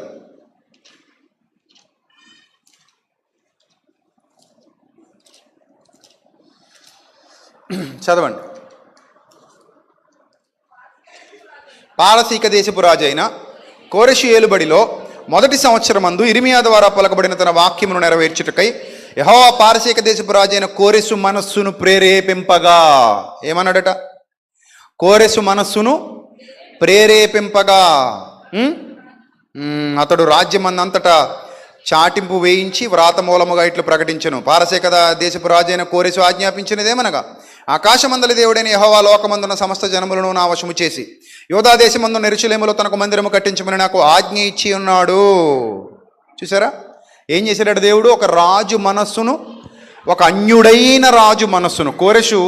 చదవండి. పారసీక దేశపు రాజు అయిన కోరెషు ఏలుబడిలో 1వ సంవత్సరమందు ఇర్మియా ద్వారా పలకబడిన తన వాక్యమును నెరవేర్చుటకై యెహోవా పారసీక దేశపు రాజు అయిన కోరెషు మనస్సును ప్రేరేపింపగా. ఏమన్నాడట? కోరెషు మనస్సును ప్రేరేపింపగా అతడు రాజ్యమందంతటా చాటింపు వేయించి వ్రాత మూలముగా ఇట్లు ప్రకటించెను. పారసీక దేశపు రాజైన కోరెసు ఆజ్ఞాపించినదేమనగా, ఆకాశమందలి దేవుడైన యెహోవా లోకమందున సమస్త జనములను నా వశము చేసి యోధా దేశమందున యెరూషలేములో తనకు మందిరము కట్టించమని నాకు ఆజ్ఞ ఇచ్చి ఉన్నాడు. చూసారా ఏం చేశాడు దేవుడు? ఒక రాజు మనస్సును, ఒక అన్యుడైన రాజు మనస్సును. కోరెషు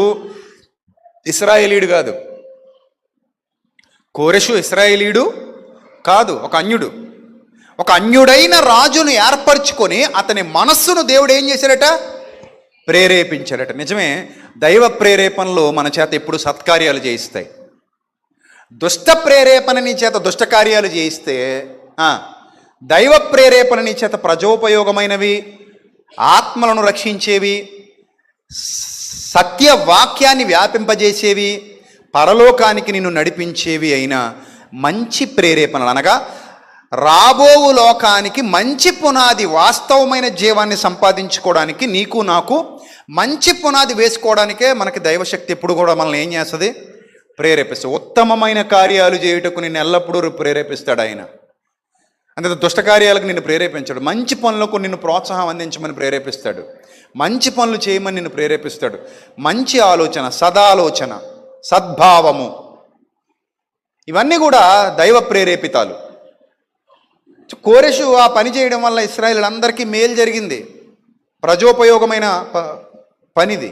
ఇశ్రాయేలీయుడు కాదు, కోరెషు ఇశ్రాయేలీయుడు కాదు, ఒక అన్యుడు. ఒక అన్యుడైన రాజును ఏర్పరచుకొని అతని మనస్సును దేవుడు ఏం చేశాడట? ప్రేరేపించాడట. నిజమే, దైవ ప్రేరేపణలో మన చేత ఎప్పుడు సత్కార్యాలు చేయిస్తాయి. దుష్ట ప్రేరేపణ నీ చేత దుష్ట కార్యాలు చేయిస్తే, దైవ ప్రేరేపణ నీ చేత ప్రజోపయోగమైనవి, ఆత్మలను రక్షించేవి, సత్య వాక్యాన్ని వ్యాపింపజేసేవి, పరలోకానికి నిన్ను నడిపించేవి అయిన మంచి ప్రేరేపణలు, అనగా రాబోవు లోకానికి మంచి పునాది, వాస్తవమైన జీవాన్ని సంపాదించుకోవడానికి నీకు నాకు మంచి పునాది వేసుకోవడానికే మనకి దైవశక్తి ఎప్పుడు కూడా మనల్ని ఏం చేస్తుంది? ప్రేరేపిస్తుంది. ఉత్తమమైన కార్యాలు చేయుటకు నిన్ను ఎల్లప్పుడూ ప్రేరేపిస్తాడు ఆయన. అంతే, దుష్ట కార్యాలకు నిన్ను ప్రేరేపించాడు. మంచి పనులకు నిన్ను ప్రోత్సాహం అందించమని ప్రేరేపిస్తాడు. మంచి పనులు చేయమని నిన్ను ప్రేరేపిస్తాడు. మంచి ఆలోచన, సదాలోచన, సద్భావము, ఇవన్నీ కూడా దైవ ప్రేరేపితాలు. కోరెషు ఆ పని చేయడం వల్ల ఇశ్రాయేలులందరికీ మేలు జరిగింది. ప్రజోపయోగమైన పనిది,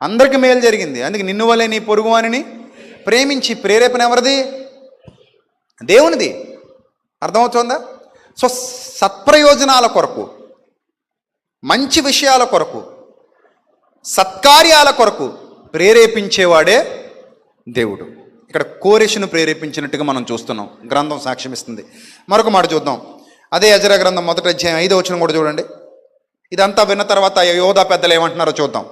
అందరికీ మేలు జరిగింది. అందుకే నిన్ను వలె నీ పొరుగువానిని ప్రేమించి, ప్రేరేపణ ఎవరిది? దేవునిది. అర్థమవుతుందా? సో సత్ప్రయోజనాల కొరకు, మంచి విషయాల కొరకు, సత్కార్యాల కొరకు ప్రేరేపించేవాడే దేవుడు. ఇక్కడ కోరెషును ప్రేరేపించినట్టుగా మనం చూస్తున్నాం, గ్రంథం సాక్ష్యం ఇస్తుంది. మరొక మాట చూద్దాం. అదే యెజరా గ్రంథం 1వ అధ్యాయం 5వ వచనం కూడా చూడండి. ఇదంతా విన్న తర్వాత యోధా పెద్దలు ఏమంటున్నారో చూద్దాం.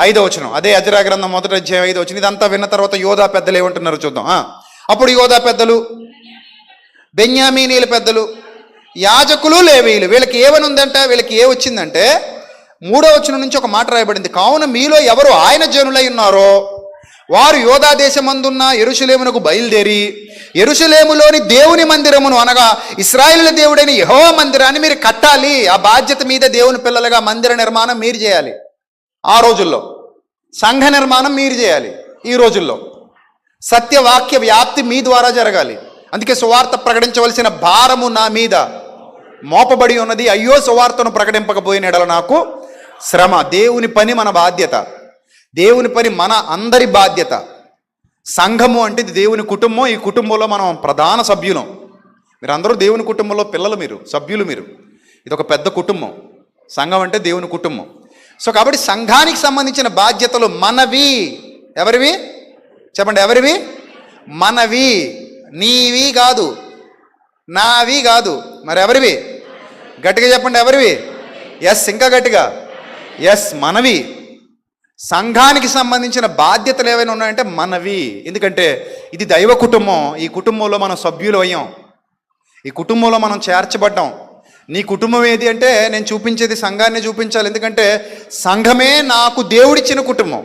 5వ వచనం, అదే యెజరా గ్రంథం 1వ అధ్యాయం 5వ వచనం. ఇదంతా విన్న తర్వాత యోధా పెద్దలు ఏమంటున్నారో చూద్దాం. అప్పుడు యోధా పెద్దలు, బెన్యామీనీల పెద్దలు, యాజకులు, లేవీయులు, వీళ్ళకి ఏమని ఉందంటే, వీళ్ళకి ఏ వచ్చిందంటే 3వ వచనం నుంచి ఒక మాట రాయబడింది. కావున మీలో ఎవరు ఆయన జనులై ఉన్నారో వారు యోధా దేశమందున్న యెరూషలేమునకు బయలుదేరి యెరూషలేములోని దేవుని మందిరమును, అనగా ఇశ్రాయేలు దేవుడైన యెహోవా మందిరాన్ని మీరు కట్టాలి. ఆ బాధ్యత మీద దేవుని పిల్లలుగా మందిర నిర్మాణం మీరు చేయాలి. ఆ రోజుల్లో సంఘ నిర్మాణం మీరు చేయాలి. ఈ రోజుల్లో సత్యవాక్య వ్యాప్తి మీ ద్వారా జరగాలి. అందుకే సువార్త ప్రకటించవలసిన భారము నా మీద మోపబడి ఉన్నది. అయ్యో, సువార్తను ప్రకటింపకపోయిన ఎడల నాకు శ్రమ. దేవుని పని మన బాధ్యత, దేవుని పని మన అందరి బాధ్యత. సంఘము అంటే ఇది దేవుని కుటుంబం. ఈ కుటుంబంలో మనం ప్రధాన సభ్యులం. మీరందరూ దేవుని కుటుంబంలో పిల్లలు, మీరు సభ్యులు. మీరు ఇది ఒక పెద్ద కుటుంబం. సంఘం అంటే దేవుని కుటుంబం. సో కాబట్టి సంఘానికి సంబంధించిన బాధ్యతలు మనవి. ఎవరివి చెప్పండి? ఎవరివి? మనవి. నీవి కాదు, నావి కాదు. మరి ఎవరివి? గట్టిగా చెప్పండి, ఎవరివి? ఎస్, ఇంకా గట్టిగా ఎస్, మనవి. సంఘానికి సంబంధించిన బాధ్యతలు ఏవైనా ఉన్నాయంటే మనవి. ఎందుకంటే ఇది దైవ కుటుంబం. ఈ కుటుంబంలో మనం సభ్యులు అయ్యాం. ఈ కుటుంబంలో మనం చేర్చబడ్డాం. నీ కుటుంబం ఏది అంటే నేను చూపించేది సంఘాన్ని చూపించాలి. ఎందుకంటే సంఘమే నాకు దేవుడిచ్చిన కుటుంబం,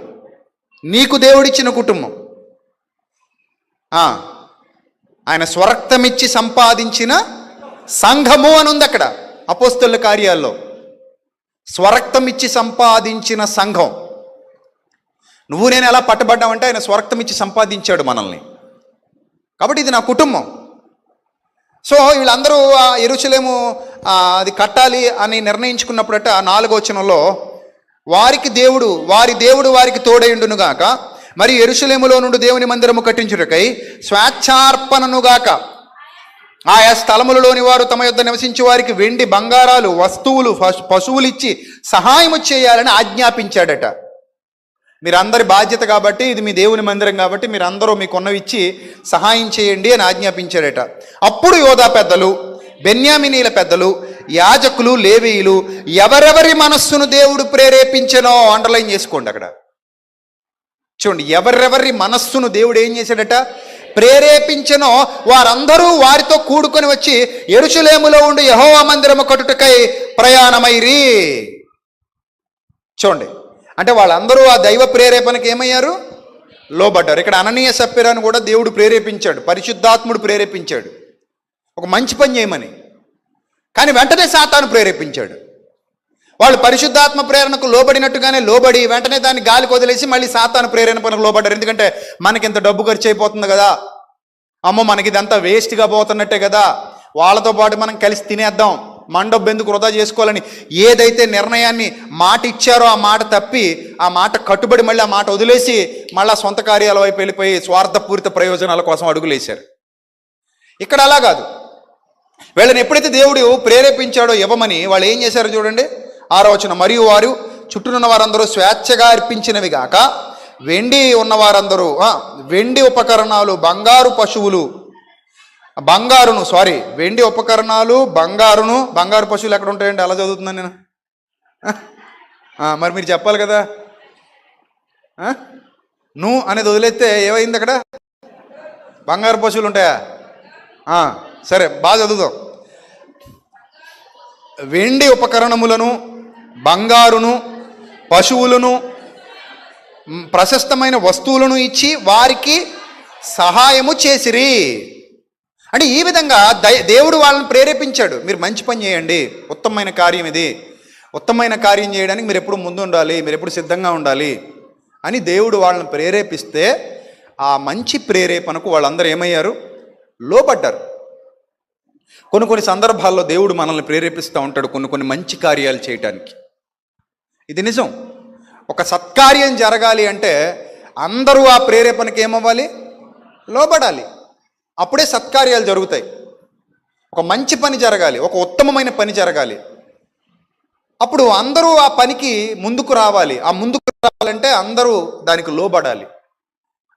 నీకు దేవుడిచ్చిన కుటుంబం. ఆయన స్వరక్తమిచ్చి సంపాదించిన సంఘము అని ఉంది అక్కడ అపోస్తలుల కార్యాల్లో. స్వరక్తం ఇచ్చి సంపాదించిన సంఘం. నువ్వు నేను ఎలా పట్టబడ్డామంటే ఆయన స్వరక్తం ఇచ్చి సంపాదించాడు మనల్ని. కాబట్టి ఇది నా కుటుంబం. సో వీళ్ళందరూ యెరూషలేము అది కట్టాలి అని నిర్ణయించుకున్నప్పుడట 4వ వచనంలో, వారి దేవుడు వారికి తోడైండునుగాక, మరి యెరూషలేములో నుండి దేవుని మందిరము కట్టించుటకై స్వేచ్ఛార్పణనుగాక ఆయా స్థలములలోని వారు తమ యొద్ద నివసించే వారికి వెండి బంగారాలు వస్తువులు పశువులు ఇచ్చి సహాయము చేయాలని ఆజ్ఞాపించాడట. మీరందరి బాధ్యత కాబట్టి, ఇది మీ దేవుని మందిరం కాబట్టి మీరందరూ మీకున్నవి ఇచ్చి సహాయం చేయండి అని ఆజ్ఞాపించాడట. అప్పుడు యోధా పెద్దలు, బెన్యామీనీల పెద్దలు, యాజకులు, లేవీయులు ఎవరెవరి మనస్సును దేవుడు ప్రేరేపించెనో, అండర్లైన్ చేసుకోండి అక్కడ చూడండి. ఎవరెవరి మనస్సును దేవుడు ఏం చేశాడట? ప్రేరేపించెనో వారందరూ వారితో కూడుకొని వచ్చి యెరూషలేములో ఉండి యెహోవా మందిరము కట్టుటకై ప్రయాణమైరి. చూడండి, అంటే వాళ్ళందరూ ఆ దైవ ప్రేరేపణకి ఏమయ్యారు? లోబడ్డారు. ఇక్కడ అననీయ సప్ఫీరాను కూడా దేవుడు ప్రేరేపించాడు, పరిశుద్ధాత్ముడు ప్రేరేపించాడు ఒక మంచి పని చేయమని. కానీ వెంటనే సాతాను ప్రేరేపించాడు. వాళ్ళు పరిశుద్ధాత్మ ప్రేరణకు లోబడినట్టుగానే లోబడి వెంటనే దాన్ని గాలికి వదిలేసి మళ్ళీ సాతాను ప్రేరణకు లోబడ్డారు. ఎందుకంటే మనకి ఇంత డబ్బు ఖర్చు అయిపోతుంది కదా, అమ్మో మనకి ఇదంతా వేస్ట్గా పోతున్నట్టే కదా, వాళ్ళతో పాటు మనం కలిసి తినేద్దాం, మన డబ్బు ఎందుకు వృధా చేసుకోవాలని ఏదైతే నిర్ణయాన్ని మాట ఇచ్చారో ఆ మాట తప్పి ఆ మాట కట్టుబడి మళ్ళీ ఆ మాట వదిలేసి మళ్ళీ సొంత కార్యాల వైపు వెళ్ళిపోయి స్వార్థపూరిత ప్రయోజనాల కోసం అడుగులేశారు. ఇక్కడ అలా కాదు. వీళ్ళని ఎప్పుడైతే దేవుడు ప్రేరేపించాడో ఇవ్వమని వాళ్ళు ఏం చేశారో చూడండి. 6వ వచనం, మరియు వారు చుట్టూనున్న వారందరూ స్వేచ్ఛగా అర్పించినవి గాక వెండి ఉన్నవారందరూ వెండి ఉపకరణాలు బంగారు పశువులు వెండి ఉపకరణాలు బంగారు పశువులు ఎక్కడ ఉంటాయండి? అలా చదువుతున్నాను నేను. మరి మీరు చెప్పాలి కదా. నువ్వు అనేది వదిలేస్తే ఏమైంది అక్కడ? బంగారు పశువులు ఉంటాయా? సరే, బాగా చదువుదాం. వెండి ఉపకరణములను బంగారును పశువులను ప్రశస్తమైన వస్తువులను ఇచ్చి వారికి సహాయము చేసిరి. అంటే ఈ విధంగా దేవుడు వాళ్ళని ప్రేరేపించాడు, మీరు మంచి పని చేయండి, ఉత్తమమైన కార్యం ఇది, ఉత్తమమైన కార్యం చేయడానికి మీరు ఎప్పుడు ముందు ఉండాలి, మీరు ఎప్పుడు సిద్ధంగా ఉండాలి అని దేవుడు వాళ్ళని ప్రేరేపిస్తే ఆ మంచి ప్రేరేపణకు వాళ్ళందరూ ఏమయ్యారు? లోబడ్డారు. కొన్ని సందర్భాల్లో దేవుడు మనల్ని ప్రేరేపిస్తూ ఉంటాడు కొన్ని మంచి కార్యాలు చేయటానికి. ఇది నిజం. ఒక సత్కార్యం జరగాలి అంటే అందరూ ఆ ప్రేరేపణకి ఏమవ్వాలి? లోబడాలి. అప్పుడే సత్కార్యాలు జరుగుతాయి. ఒక మంచి పని జరగాలి, ఒక ఉత్తమమైన పని జరగాలి, అప్పుడు అందరూ ఆ పనికి ముందుకు రావాలి. ఆ ముందుకు రావాలంటే అందరూ దానికి లోబడాలి.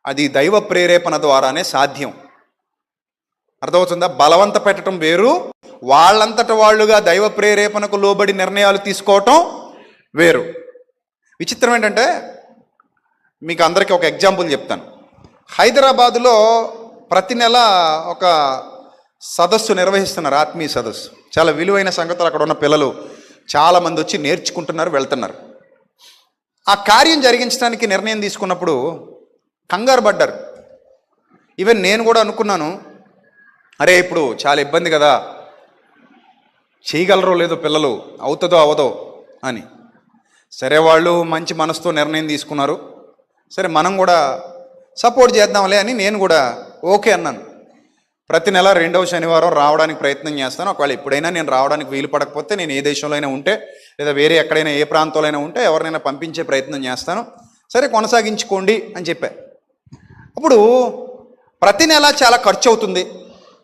అది దైవ ప్రేరేపణ ద్వారానే సాధ్యం. అర్థమవుతుందా? బలవంత పెట్టడం వేరు, వాళ్ళంతట వాళ్ళుగా దైవ ప్రేరేపణకు లోబడి నిర్ణయాలు తీసుకోవటం వేరు. విచిత్రం ఏంటంటే మీకు అందరికీ ఒక ఎగ్జాంపుల్ చెప్తాను. హైదరాబాదులో ప్రతి నెల ఒక సదస్సు నిర్వహిస్తున్నారు, ఆత్మీయ సదస్సు. చాలా విలువైన సంగతులు అక్కడ ఉన్న పిల్లలు చాలామంది వచ్చి నేర్చుకుంటున్నారు, వెళ్తున్నారు. ఆ కార్యం జరిగించడానికి నిర్ణయం తీసుకున్నప్పుడు కంగారు పడ్డారు. ఈవెన్ నేను కూడా అనుకున్నాను, అరే ఇప్పుడు చాలా ఇబ్బంది కదా, చేయగలరో లేదో పిల్లలు, అవుతుందో అవదో అని. సరే, వాళ్ళు మంచి మనసుతో నిర్ణయం తీసుకున్నారు, సరే మనం కూడా సపోర్ట్ చేద్దాంలే అని నేను కూడా ఓకే అన్నాను. ప్రతి నెల 2వ శనివారం రావడానికి ప్రయత్నం చేస్తాను. ఒకవేళ ఎప్పుడైనా నేను రావడానికి వీలు పడకపోతే నేను ఏ దేశంలో అయినా ఉంటే లేదా వేరే ఎక్కడైనా ఏ ప్రాంతంలో అయినా ఉంటే ఎవరినైనా పంపించే ప్రయత్నం చేస్తాను, సరే కొనసాగించుకోండి అని చెప్పా. అప్పుడు ప్రతి నెల చాలా ఖర్చు అవుతుంది,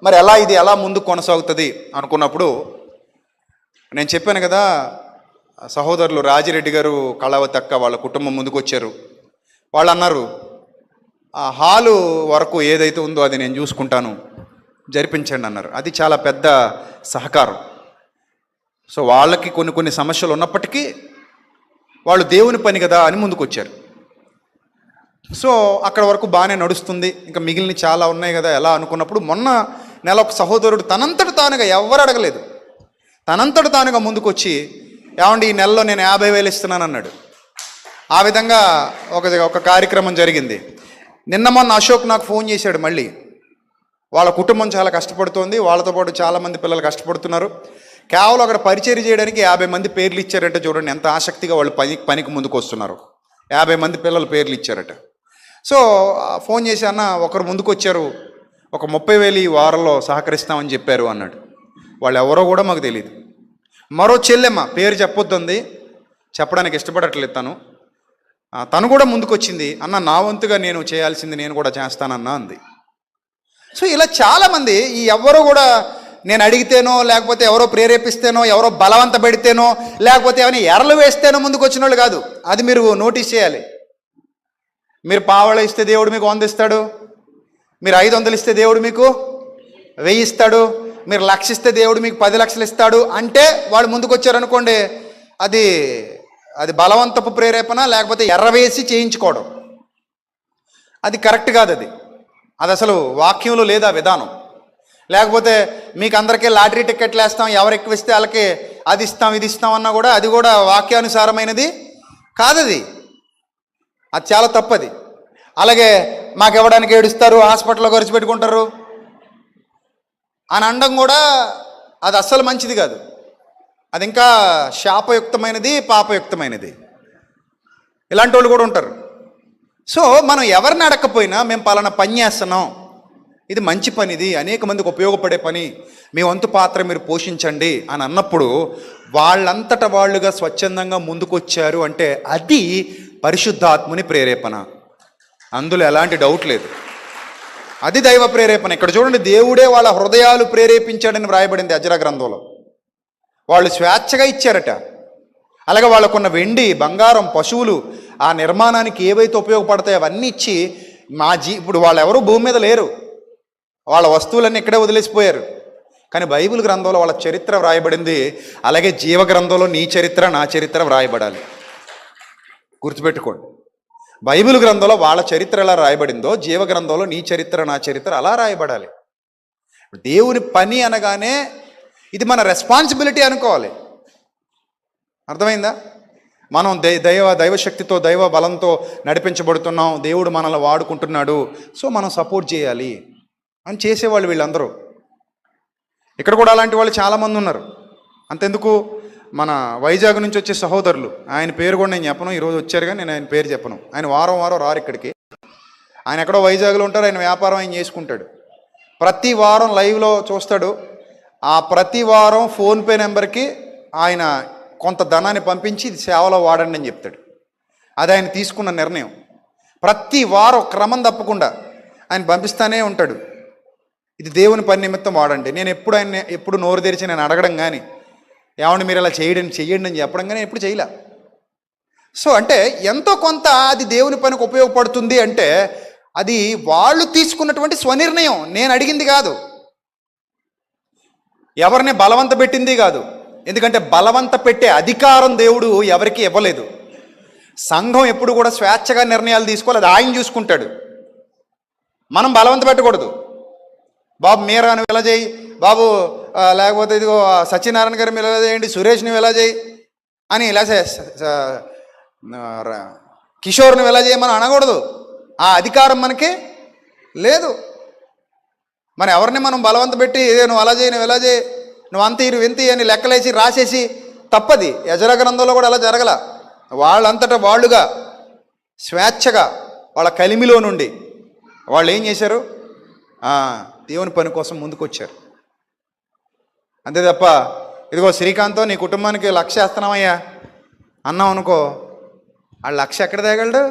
మరి ఇది ఎలా ముందుకు కొనసాగుతుంది అనుకున్నప్పుడు నేను చెప్పాను కదా, సహోదరులు రాజిరెడ్డి గారు, కళావతి అక్క వాళ్ళ కుటుంబం ముందుకు వచ్చారు. వాళ్ళు అన్నారు, ఆ హాలు వరకు ఏదైతే ఉందో అది నేను చూసుకుంటాను, జరిపించండి అన్నారు. అది చాలా పెద్ద సహకారం. సో వాళ్ళకి కొన్ని సమస్యలు ఉన్నప్పటికీ వాళ్ళు దేవుని పని కదా అని ముందుకు వచ్చారు. సో అక్కడ వరకు బాగానే నడుస్తుంది, ఇంకా మిగిలిన చాలా ఉన్నాయి కదా ఎలా అనుకున్నప్పుడు మొన్న నెల ఒక సహోదరుడు తనంతట తానుగా, ఎవరు అడగలేదు, తనంతట తానుగా ముందుకు వచ్చి, ఏమండి ఈ నెలలో నేను 50,000 ఇస్తున్నాను అన్నాడు. ఆ విధంగా ఒక కార్యక్రమం జరిగింది. నిన్న మొన్న అశోక్ నాకు ఫోన్ చేశాడు. మళ్ళీ వాళ్ళ కుటుంబం చాలా కష్టపడుతోంది, వాళ్ళతో పాటు చాలామంది పిల్లలు కష్టపడుతున్నారు. కేవలం అక్కడ పరిచర్య చేయడానికి 50 మంది పేర్లు ఇచ్చారంటే చూడండి ఎంత ఆసక్తిగా వాళ్ళు పనికి ముందుకు వస్తున్నారు. 50 మంది పిల్లల పేర్లు ఇచ్చారట. సో ఫోన్ చేసి, అన్న ఒకరు ముందుకు వచ్చారు, ఒక 30,000 ఈ వారంలో సహకరిస్తామని చెప్పారు అన్నాడు. వాళ్ళు ఎవరో కూడా మాకు తెలియదు. మరో చెల్లెమ్మ, పేరు చెప్పొద్దుంది, చెప్పడానికి ఇష్టపడట్లేదు తను కూడా ముందుకు వచ్చింది, అన్న నా వంతుగా నేను చేయాల్సింది నేను కూడా చేస్తానన్నా అంది. సో ఇలా చాలామంది ఈ ఎవరో కూడా నేను అడిగితేనో లేకపోతే ఎవరో ప్రేరేపిస్తేనో ఎవరో బలవంత పెడితేనో లేకపోతే ఏమైనా ఎరలు వేస్తేనో ముందుకు వచ్చిన వాళ్ళు కాదు. అది మీరు నోటీస్ చేయాలి. మీరు పావళ ఇస్తే దేవుడు మీకు 100 ఇస్తాడు, మీరు 500 ఇస్తే దేవుడు మీకు 1000 ఇస్తాడు, మీరు 1,00,000 ఇస్తే దేవుడు మీకు 10 లక్షలు ఇస్తాడు అంటే వాళ్ళు ముందుకు వచ్చారనుకోండి, అది బలవంతపు ప్రేరేపణ, లేకపోతే ఎర్రవేసి చేయించుకోవడం. అది కరెక్ట్ కాదు. అది అసలు వాక్యంలో లేదా విధానం. లేకపోతే మీకు అందరికీ లాటరీ టికెట్లు వేస్తాం, ఎవరు ఎక్కువ ఇస్తే వాళ్ళకి అది ఇస్తాం ఇది ఇస్తాం అన్నా కూడా అది కూడా వాక్యానుసారమైనది కాదది. అది చాలా తప్పది. అలాగే మాకు ఇవ్వడానికి ఏడుస్తారు, హాస్పిటల్లో ఖర్చు పెట్టుకుంటారు అని అనడం కూడా అది అస్సలు మంచిది కాదు. అది ఇంకా శాపయుక్తమైనది, పాపయుక్తమైనది. ఇలాంటి వాళ్ళు కూడా ఉంటారు. సో మనం ఎవరిని అడగకపోయినా మేము పలానా పని చేస్తున్నాం, ఇది మంచి పని, ఇది అనేక మందికి ఉపయోగపడే పని, మీ వంతు పాత్ర మీరు పోషించండి అని అన్నప్పుడు వాళ్ళంతట వాళ్ళుగా స్వచ్ఛందంగా ముందుకొచ్చారు అంటే అది పరిశుద్ధాత్ముని ప్రేరేపణ. అందులో ఎలాంటి డౌట్ లేదు. అది దైవ ప్రేరేపణ. ఇక్కడ చూడండి, దేవుడే వాళ్ళ హృదయాలు ప్రేరేపించాడని వ్రాయబడింది ఎజ్రా గ్రంథంలో. వాళ్ళు స్వేచ్ఛగా ఇచ్చారట. అలాగే వాళ్ళకున్న వెండి, బంగారం, పశువులు, ఆ నిర్మాణానికి ఏవైతే ఉపయోగపడతాయో అవన్నీ ఇచ్చి ఇప్పుడు వాళ్ళు ఎవరు భూమి మీద లేరు, వాళ్ళ వస్తువులన్నీ ఇక్కడే వదిలేసిపోయారు. కానీ బైబిల్ గ్రంథంలో వాళ్ళ చరిత్ర వ్రాయబడింది. అలాగే జీవ గ్రంథంలో నీ చరిత్ర, నా చరిత్ర వ్రాయబడాలి. గుర్తుపెట్టుకోండి, బైబిల్ గ్రంథంలో వాళ్ళ చరిత్ర ఎలా రాయబడిందో జీవ గ్రంథంలో నీ చరిత్ర, నా చరిత్ర అలా రాయబడాలి. దేవుని పని అనగానే ఇది మన రెస్పాన్సిబిలిటీ అనుకోవాలి. అర్థమైందా? మనం దైవశక్తితో, దైవ బలంతో నడిపించబడుతున్నాం, దేవుడు మనల్ని వాడుకుంటున్నాడు, సో మనం సపోర్ట్ చేయాలి అని చేసేవాళ్ళు వీళ్ళందరూ. ఇక్కడ కూడా అలాంటి వాళ్ళు చాలామంది ఉన్నారు. అంతెందుకు, మన వైజాగ్ నుంచి వచ్చే సహోదరులు, ఆయన పేరు కూడా నేను చెప్పను, ఈరోజు వచ్చారు కానీ నేను ఆయన పేరు చెప్పను. ఆయన వారం వారం రారు ఇక్కడికి. ఆయన ఎక్కడో వైజాగ్లో ఉంటారు, ఆయన వ్యాపారం ఆయన చేసుకుంటాడు. ప్రతి వారం లైవ్లో చూస్తాడు. ఆ ప్రతి వారం ఫోన్పే నెంబర్కి ఆయన కొంత ధనాన్ని పంపించి ఇది సేవలో వాడండి అని చెప్తాడు. అది ఆయన తీసుకున్న నిర్ణయం. ప్రతి వారం క్రమం తప్పకుండా ఆయన పంపిస్తానే ఉంటాడు, ఇది దేవుని పని నిమిత్తం వాడండి. నేను ఎప్పుడు నోరు తెరిచి నేను అడగడం కానీ, ఏమండి మీరు ఇలా చెయ్యండి అని చెప్పడం కానీ ఎప్పుడు చేయలే. సో అంటే ఎంతో కొంత అది దేవుని పనికి ఉపయోగపడుతుంది అంటే అది వాళ్ళు తీసుకున్నటువంటి స్వనిర్ణయం. నేను అడిగింది కాదు, ఎవరిని బలవంత పెట్టింది కాదు. ఎందుకంటే బలవంత పెట్టే అధికారం దేవుడు ఎవరికి ఇవ్వలేదు. సంఘం ఎప్పుడు కూడా స్వేచ్ఛగా నిర్ణయాలు తీసుకోవాలి, అది ఆయన చూసుకుంటాడు. మనం బలవంత పెట్టకూడదు. బాబు మీరా నువ్వు ఎలా చేయి, బాబు లేకపోతే ఇదిగో సత్యనారాయణ గారు మీరు ఎలా చేయండి, సురేష్ నువ్వు ఎలా చేయి అని, లేకపోతే కిషోర్ నువ్వు ఎలా చేయమని అనకూడదు. ఆ అధికారం మనకి లేదు. మరి ఎవరిని మనం బలవంత పెట్టి నువ్వు అలా చేయి, నువ్వు ఎలా చేయి, నువ్వు అంత ఇరు ఎంత అని లెక్కలేసి రాసేసి తప్పది. ఎజ్రా గ్రంథంలో కూడా అలా జరగల. వాళ్ళంతటా వాళ్ళుగా స్వేచ్ఛగా వాళ్ళ కలిమిలో నుండి వాళ్ళు ఏం చేశారు, దేవుని పని కోసం ముందుకు వచ్చారు. అంతే తప్ప ఇదిగో శ్రీకాంత్తో నీ కుటుంబానికి 1,00,000 వేస్తున్నామయ్యా అన్నాం అనుకో, ఆ 1,00,000 ఎక్కడ తేగలడు?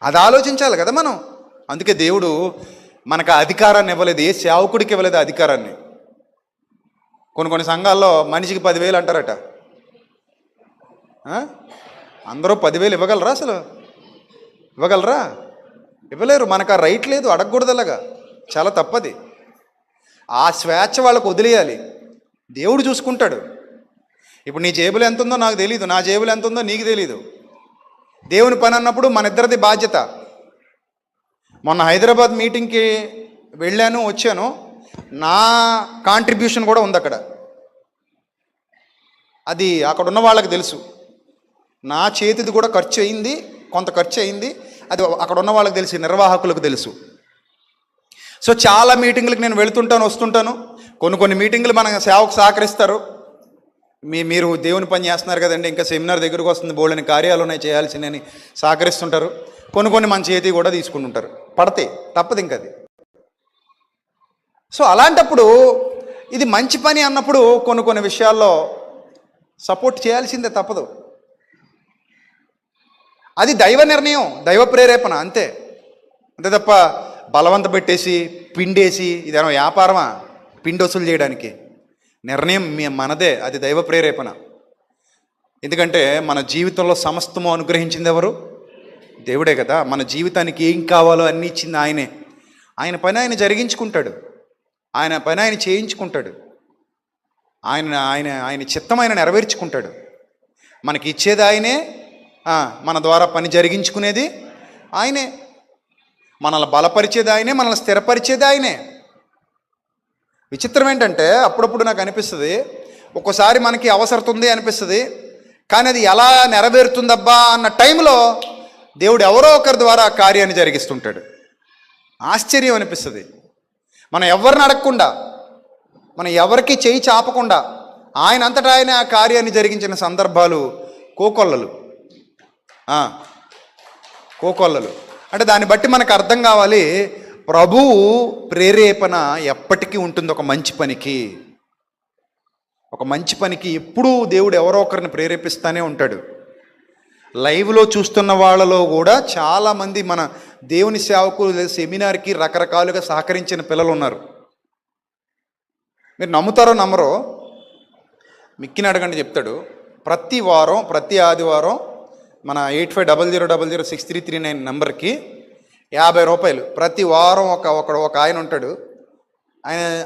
అది ఆలోచించాలి కదా మనం. అందుకే దేవుడు మనకు అధికారాన్ని ఇవ్వలేదు, ఏ సేవకుడికి ఇవ్వలేదు అధికారాన్ని. కొన్ని సంఘాల్లో మనిషికి 10,000 అంటారట. అందరూ 10,000 ఇవ్వగలరా? అసలు ఇవ్వగలరా? ఇవ్వలేరు. మనకు ఆ రైట్ లేదు, అడగకూడదు. అలాగా చాలా తప్పది. ఆ స్వేచ్ఛ వాళ్ళకు వదిలేయాలి, దేవుడు చూసుకుంటాడు. ఇప్పుడు నీ జేబులో ఎంత ఉందో నాకు తెలీదు, నా జేబులో ఎంత ఉందో నీకు తెలీదు. దేవుని పని అన్నప్పుడు మన ఇద్దరిది బాధ్యత. మొన్న హైదరాబాద్ మీటింగ్కి వెళ్ళాను, వచ్చాను. నా కాంట్రిబ్యూషన్ కూడా ఉంది అక్కడ. అది అక్కడ ఉన్న వాళ్ళకి తెలుసు. నా చేతిది కూడా ఖర్చు అయింది, కొంత ఖర్చు అయింది. అది అక్కడ ఉన్న వాళ్ళకి తెలుసు, నిర్వాహకులకు తెలుసు. సో చాలా మీటింగులకు నేను వెళుతుంటాను, వస్తుంటాను. కొన్ని మీటింగులు మన సేవకు సహకరిస్తారు. మీరు దేవుని పని చేస్తున్నారు కదండి, ఇంకా సెమినార్ దగ్గరకు వస్తుంది, బోల్డని కార్యాలు ఉన్నాయి చేయాల్సినని సహకరిస్తుంటారు. కొన్ని మన చేతి కూడా తీసుకుంటుంటారు. పడతాయి, తప్పదు ఇంకది. సో అలాంటప్పుడు ఇది మంచి పని అన్నప్పుడు కొన్ని విషయాల్లో సపోర్ట్ చేయాల్సిందే, తప్పదు. అది దైవ నిర్ణయం, దైవ ప్రేరేపణ, అంతే తప్ప బలవంత పెట్టేసి పిండేసి ఇదేమో వ్యాపారమా పిండి వసూలు చేయడానికి? నిర్ణయం మనదే, అది దైవ ప్రేరేపణ. ఎందుకంటే మన జీవితంలో సమస్తము అనుగ్రహించింది ఎవరు? దేవుడే కదా. మన జీవితానికి ఏం కావాలో అన్నీ ఇచ్చింది ఆయనే. ఆయన పని ఆయన జరిగించుకుంటాడు, ఆయన పని ఆయన చేయించుకుంటాడు, ఆయన చిత్తం ఆయన నెరవేర్చుకుంటాడు. మనకి ఇచ్చేది ఆయనే, మన ద్వారా పని జరిగించుకునేది ఆయనే, మనల్ని బలపరిచేది ఆయనే, మనల్ని స్థిరపరిచేది ఆయనే. విచిత్రం ఏంటంటే అప్పుడప్పుడు నాకు అనిపిస్తుంది, ఒక్కోసారి మనకి అవసరం ఉంది అనిపిస్తుంది, కానీ అది ఎలా నెరవేరుతుందబ్బా అన్న టైంలో దేవుడు ఎవరో ఒకరి ద్వారా ఆ కార్యాన్ని జరిగిస్తుంటాడు. ఆశ్చర్యం అనిపిస్తుంది. మనం ఎవరిని అడగకుండా, మనం ఎవరికి చేయి చాపకుండా ఆయన అంతటా ఆయన ఆ కార్యాన్ని జరిగించిన సందర్భాలు కోకొల్లలు. కోకొల్లలు అంటే దాన్ని బట్టి మనకు అర్థం కావాలి, ప్రభువు ప్రేరేపణ ఎప్పటికీ ఉంటుంది. ఒక మంచి పనికి ఎప్పుడూ దేవుడు ఎవరో ఒకరిని ప్రేరేపిస్తూనే ఉంటాడు. లైవ్లో చూస్తున్న వాళ్ళలో కూడా చాలామంది మన దేవుని సేవకులు సెమినార్కి రకరకాలుగా సహకరించిన పిల్లలు ఉన్నారు. మీరు నమ్ముతారో నమ్మరో, మిక్కిని అడగండి చెప్తాడు. ప్రతి వారం, ప్రతి ఆదివారం మన 8500006339 నెంబర్కి 50 రూపాయలు ప్రతి వారం ఒక ఆయన ఉంటాడు.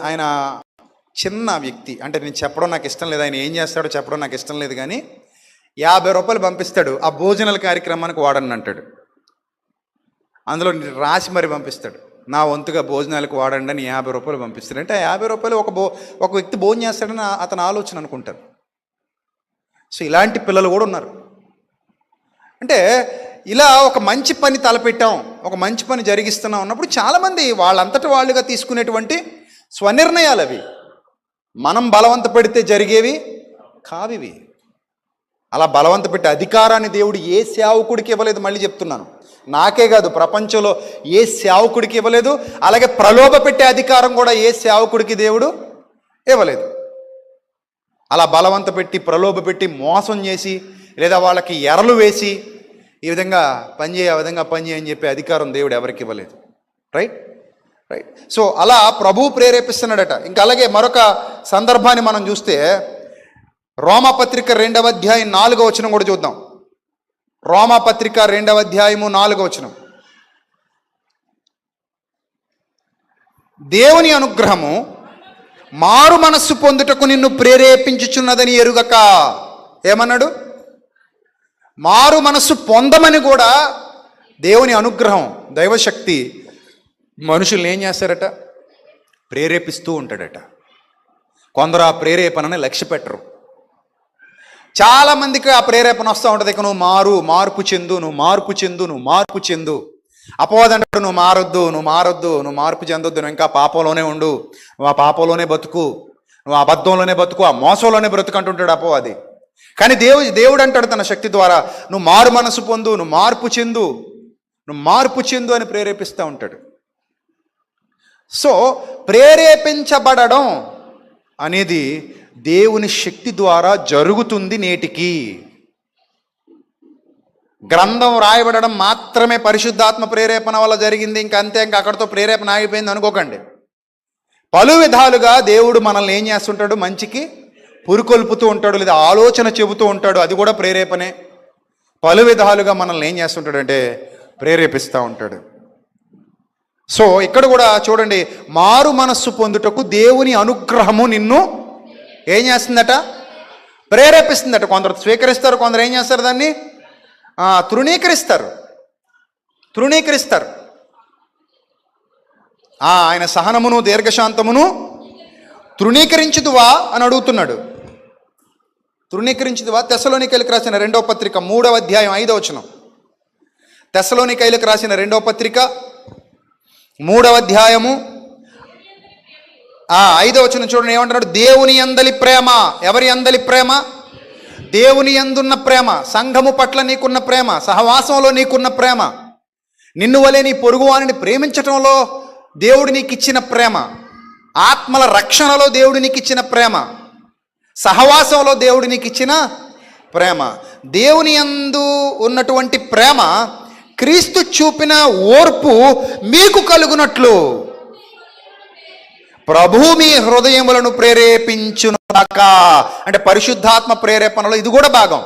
ఆయన చిన్న వ్యక్తి, అంటే నేను చెప్పడం నాకు ఇష్టం లేదు, ఆయన ఏం చేస్తాడో చెప్పడం నాకు ఇష్టం లేదు, కానీ 50 రూపాయలు పంపిస్తాడు. ఆ భోజనాల కార్యక్రమానికి వాడని అంటాడు. అందులో రాసి మరి పంపిస్తాడు, నా వంతుగా భోజనాలకు వాడండి అని 50 రూపాయలు పంపిస్తాడు. అంటే 50 రూపాయలు ఒక వ్యక్తి భోజనం చేస్తాడని అతని ఆలోచన అనుకుంటారు. సో ఇలాంటి పిల్లలు కూడా ఉన్నారు. అంటే ఇలా ఒక మంచి పని తలపెట్టాం, ఒక మంచి పని జరిగిస్తున్నాం అన్నప్పుడు చాలామంది వాళ్ళంతటి వాళ్ళుగా తీసుకునేటువంటి స్వనిర్ణయాలు అవి. మనం బలవంత పెడితే జరిగేవి కావివి. అలా బలవంత పెట్టే అధికారాన్ని దేవుడు ఏ సేవకుడికి ఇవ్వలేదు. మళ్ళీ చెప్తున్నాను, నాకే కాదు, ప్రపంచంలో ఏ సేవకుడికి ఇవ్వలేదు. అలాగే ప్రలోభ పెట్టే అధికారం కూడా ఏ సేవకుడికి దేవుడు ఇవ్వలేదు. అలా బలవంత పెట్టి, ప్రలోభ పెట్టి, మోసం చేసి, లేదా వాళ్ళకి ఎరలు వేసి ఈ విధంగా పనిచేయ, ఆ విధంగా పనిచేయ అని చెప్పే అధికారం దేవుడు ఎవరికి ఇవ్వలేదు. రైట్. సో అలా ప్రభువు ప్రేరేపిస్తున్నాడట. ఇంకా అలాగే మరొక సందర్భాన్ని మనం చూస్తే రోమాపత్రిక 2వ అధ్యాయం 4వ వచనం కూడా చూద్దాం. రోమాపత్రిక 2వ అధ్యాయము 4వ వచనం. దేవుని అనుగ్రహము మారు మనస్సు పొందుటకు నిన్ను ప్రేరేపించుచున్నదని ఎరుగక. ఏమన్నాడు? మారు మనస్సు పొందమని కూడా దేవుని అనుగ్రహం, దైవశక్తి మనుషుల్ని ఏం చేస్తారట? ప్రేరేపిస్తూ ఉంటాడట. కొందరు ఆ ప్రేరేపణని లక్ష్య పెట్టరు. చాలామందికి ఆ ప్రేరేపణ వస్తూ ఉంటుంది, ఇక నువ్వు మార్పు చెందు. అపవాదంటాడు, నువ్వు మార్పు చెందొద్దు, నువ్వు ఇంకా పాపంలోనే ఉండు, నువ్వు ఆ పాపంలోనే బతుకు, నువ్వు అబద్ధంలోనే బతుకు, ఆ మోసంలోనే బ్రతుకు అంటుంటాడు అపవాది. కానీ దేవుడు అంటాడు తన శక్తి ద్వారా, నువ్వు మారు మనసు పొందు, నువ్వు మార్పు చెందు అని ప్రేరేపిస్తూ ఉంటాడు. సో ప్రేరేపించబడడం అనేది దేవుని శక్తి ద్వారా జరుగుతుంది. నేటికి గ్రంథం రాయబడడం మాత్రమే పరిశుద్ధాత్మ ప్రేరేపణ వల్ల జరిగింది, ఇంకా అంతే, ఇంకా అక్కడితో ప్రేరేపణ ఆగిపోయింది అనుకోకండి. పలు విధాలుగా దేవుడు మనల్ని ఏం చేస్తుంటాడు? మంచికి పురుకొల్పుతూ ఉంటాడు, లేదా ఆలోచన చెబుతూ ఉంటాడు, అది కూడా ప్రేరేపణే. పలు విధాలుగా మనల్ని ఏం చేస్తుంటాడు అంటే ప్రేరేపిస్తూ ఉంటాడు. సో ఇక్కడ కూడా చూడండి, మారు మనస్సు పొందుటకు దేవుని అనుగ్రహము నిన్ను ఏం చేస్తుందట? ప్రేరేపిస్తుందట. కొందరు స్వీకరిస్తారు, కొందరు ఏం చేస్తారు? దాన్ని తృణీకరిస్తారు. ఆయన సహనమును దీర్ఘశాంతమును తృణీకరించుదువా అని అడుగుతున్నాడు. తృణీకరించుదువా? తెస్సలోనికైలకు రాసిన 2వ పత్రిక 3వ అధ్యాయం 5వ వచనం. తెస్సలోనికైలకు రాసిన 2వ పత్రిక 3వ అధ్యాయము 5వ వచనం చూడండి, ఏమంటున్నాడు? దేవుని యందలి ప్రేమ. ఎవరి యందలి ప్రేమ? దేవుని యందున్న ప్రేమ, సంఘము పట్ల నీకున్న ప్రేమ, సహవాసంలో నీకున్న ప్రేమ, నిన్ను వలె నీ పొరుగువానిని ప్రేమించటంలో దేవుడు నీకు ఇచ్చిన ప్రేమ, ఆత్మల రక్షణలో దేవుడు నీకు ఇచ్చిన ప్రేమ, సహవాసంలో దేవుడు నీకు ఇచ్చిన ప్రేమ. దేవుని యందు ఉన్నటువంటి ప్రేమ క్రీస్తు చూపిన ఓర్పు మీకు కలుగునట్లు ప్రభువు మీ హృదయములను ప్రేరేపించునుగాక. అంటే పరిశుద్ధాత్మ ప్రేరేపణలో ఇది కూడా భాగం.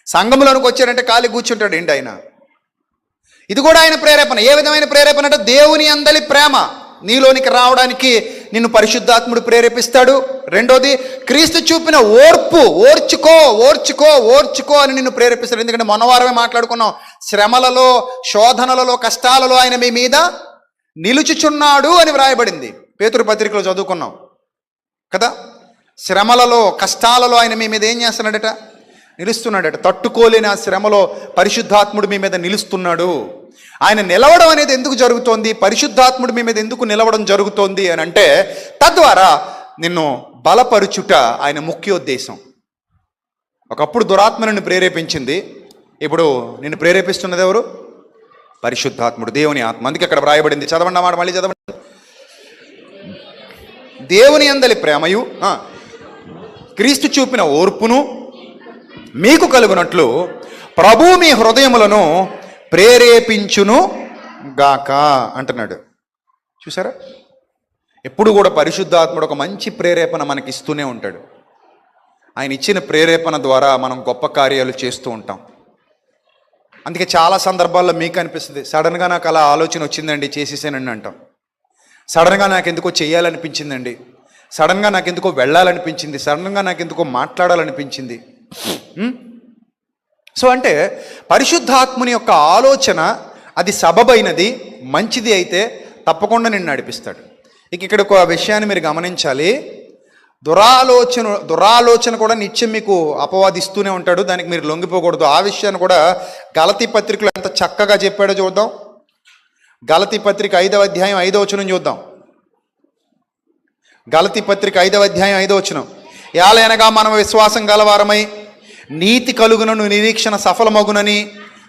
సంఘములోనికి వచ్చాడంటే ఖాళీ కూర్చుంటాడు ఏంటి ఆయన? ఇది కూడా ఆయన ప్రేరేపణ. ఏ విధమైన ప్రేరేపణ అంటే దేవుని అందలి ప్రేమ నీలోనికి రావడానికి నిన్ను పరిశుద్ధాత్ముడు ప్రేరేపిస్తాడు. రెండోది, క్రీస్తు చూపిన ఓర్పు, ఓర్చుకో అని నిన్ను ప్రేరేపిస్తాడు. ఎందుకంటే మొన్నవారమే మాట్లాడుకున్నాం, శ్రమలలో, శోధనలలో, కష్టాలలో ఆయన మీ మీద నిలుచుచున్నాడు అని వ్రాయబడింది. పేతురు పత్రికలో చదువుకున్నాం కదా. శ్రమలలో, కష్టాలలో ఆయన మీ మీద ఏం చేస్తున్నాడట? నిలుస్తున్నాడట. తట్టుకోలేని ఆ శ్రమలో పరిశుద్ధాత్ముడు మీ మీద నిలుస్తున్నాడు. ఆయన నిలవడం అనేది ఎందుకు జరుగుతోంది? పరిశుద్ధాత్ముడు మీ మీద ఎందుకు నిలవడం జరుగుతోంది అని అంటే, తద్వారా నిన్ను బలపరుచుట ఆయన ముఖ్యోద్దేశం. ఒకప్పుడు దురాత్మ నిన్ను ప్రేరేపించింది, ఇప్పుడు నిన్ను ప్రేరేపిస్తున్నది ఎవరు? పరిశుద్ధాత్ముడు, దేవుని ఆత్మ. అందుకే అక్కడ వ్రాయబడింది, చదవండి మాట, మళ్ళీ చదవండి. దేవుని యందలి ప్రేమయు క్రీస్తు చూపిన ఓర్పును మీకు కలుగునట్లు ప్రభు మీ హృదయములను ప్రేరేపించును గాక అంటున్నాడు. చూసారా, ఎప్పుడు కూడా పరిశుద్ధాత్ముడు ఒక మంచి ప్రేరేపణ మనకి ఇస్తూనే ఉంటాడు. ఆయన ఇచ్చిన ప్రేరేపణ ద్వారా మనం గొప్ప కార్యాలు చేస్తూ ఉంటాం. అందుకే చాలా సందర్భాల్లో మీకు అనిపిస్తుంది, సడన్గా నాకు అలా ఆలోచన వచ్చిందండి, చేసేసానండి అంటాం. సడన్గా నాకు ఎందుకో చేయాలనిపించిందండి, సడన్గా నాకు ఎందుకో వెళ్ళాలనిపించింది, సడన్గా నాకు ఎందుకో మాట్లాడాలనిపించింది. సో అంటే పరిశుద్ధాత్ముని యొక్క ఆలోచన అది సబబైనది, మంచిది అయితే తప్పకుండా నిన్ను నడిపిస్తాడు. ఇక్కడ ఒక విషయాన్ని మీరు గమనించాలి. దురాలోచన కూడా నిత్యం మీకు అపవాదిస్తూనే ఉంటాడు, దానికి మీరు లొంగిపోకూడదు. ఆ విషయాన్ని కూడా గలతీ పత్రికలో ఎంత చక్కగా చెప్పాడో చూద్దాం. గలతీ పత్రిక 5వ అధ్యాయం 5వ వచనం చూద్దాం. గలతీ పత్రిక 5వ అధ్యాయం 5వ వచనం. యాలయనగా మనం విశ్వాసం గలవారమై నీతి కలుగునను నిరీక్షణ సఫలమగునని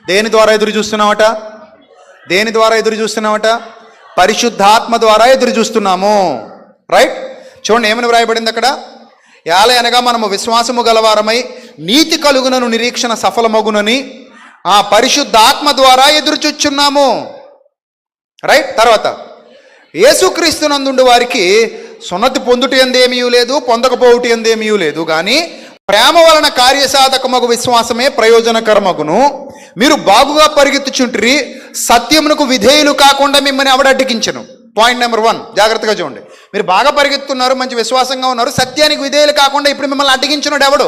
దేని ద్వారా ఎదురు చూస్తున్నామట? దేని ద్వారా ఎదురు చూస్తున్నామట? పరిశుద్ధాత్మ ద్వారా ఎదురు చూస్తున్నాము. రైట్, చూడండి ఏమని వ్రాయబడింది అక్కడ. యాలయనగా మనము విశ్వాసము గలవారమై నీతి కలుగునను నిరీక్షణ సఫలమగునని ఆ పరిశుద్ధాత్మ ద్వారా ఎదురు చూచున్నాము. రైట్, తర్వాత యేసుక్రీస్తునందుండు వారికి సున్నతి పొందుట ఎందేమీ లేదు, పొందకపోవుట ఎందేమీ లేదు, కానీ ప్రేమ వలన కార్యసాధకమగు విశ్వాసమే ప్రయోజనకరమగును. మీరు బాగుగా పరిగెత్తుచుంటిరి, సత్యమునకు విధేయులు కాకుండా మిమ్మల్ని ఎవడు అడ్డగించను. పాయింట్ నెంబర్ 1 జాగ్రత్తగా చూడండి. మీరు బాగా పరిగెత్తున్నారు, మంచి విశ్వాసంగా ఉన్నారు, సత్యానికి విధేయులు కాకుండా ఇప్పుడు మిమ్మల్ని అడ్డగించినోడు ఎవడు?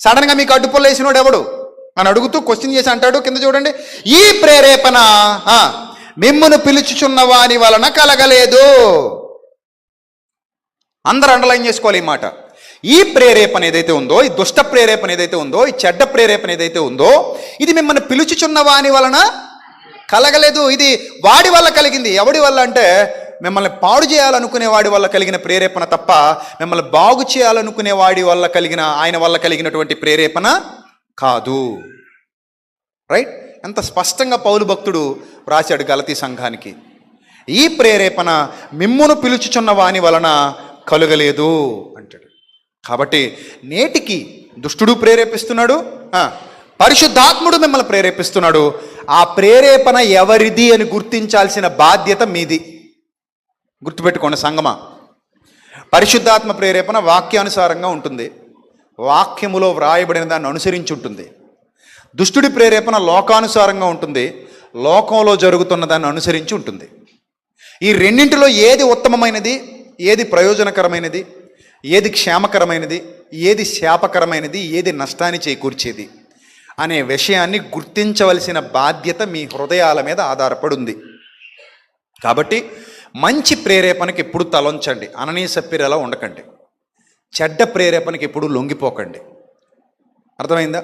సడన్గా మీకు అడ్డుపుల్ల వేసినోడు ఎవడు అని అడుగుతూ క్వశ్చన్ చేసి అంటాడు. కింద చూడండి, ఈ ప్రేరేపణ మిమ్మును పిలుచుచున్న వాని వలన కలగలేదు. అందరూ అండర్లైన్ చేసుకోవాలి ఈ మాట. ఈ ప్రేరేపణ ఏదైతే ఉందో, ఈ దుష్ట ప్రేరేపణ ఏదైతే ఉందో, ఈ చెడ్డ ప్రేరేపణ ఏదైతే ఉందో, ఇది మిమ్మల్ని పిలుచుచున్న వాని వలన కలగలేదు. ఇది వాడి వల్ల కలిగింది. ఎవడి వల్ల అంటే మిమ్మల్ని పాడు చేయాలనుకునే వాడి వల్ల కలిగిన ప్రేరేపణ తప్ప మిమ్మల్ని బాగు చేయాలనుకునే వాడి వల్ల కలిగిన, ఆయన వల్ల కలిగినటువంటి ప్రేరేపణ కాదు. రైట్, ఎంత స్పష్టంగా పౌలు భక్తుడు రాశాడు గలతీ సంఘానికి. ఈ ప్రేరేపణ మిమ్మును పిలుచుచున్న వాని వలన కలుగలేదు అంటాడు. కాబట్టి నేటికి దుష్టుడు ప్రేరేపిస్తున్నాడు, పరిశుద్ధాత్ముడు మిమ్మల్ని ప్రేరేపిస్తున్నాడు. ఆ ప్రేరేపణ ఎవరిది అని గుర్తించాల్సిన బాధ్యత మీది. గుర్తుపెట్టుకోండి సంగమా, పరిశుద్ధాత్మ ప్రేరేపణ వాక్యానుసారంగా ఉంటుంది, వాక్యములో వ్రాయబడిన దాన్ని అనుసరించి ఉంటుంది. దుష్టుడి ప్రేరేపణ లోకానుసారంగా ఉంటుంది, లోకంలో జరుగుతున్న దాన్ని అనుసరించి ఉంటుంది. ఈ రెండింటిలో ఏది ఉత్తమమైనది, ఏది ప్రయోజనకరమైనది, ఏది క్షేమకరమైనది, ఏది శాపకరమైనది, ఏది నష్టాన్ని చేకూర్చేది అనే విషయాన్ని గుర్తించవలసిన బాధ్యత మీ హృదయాల మీద ఆధారపడి ఉంది. కాబట్టి మంచి ప్రేరేపణకి ఎప్పుడు తలొంచండి, అననీయ సప్పిరలా ఉండకండి. చెడ్డ ప్రేరేపణకి ఎప్పుడు లొంగిపోకండి. అర్థమైందా?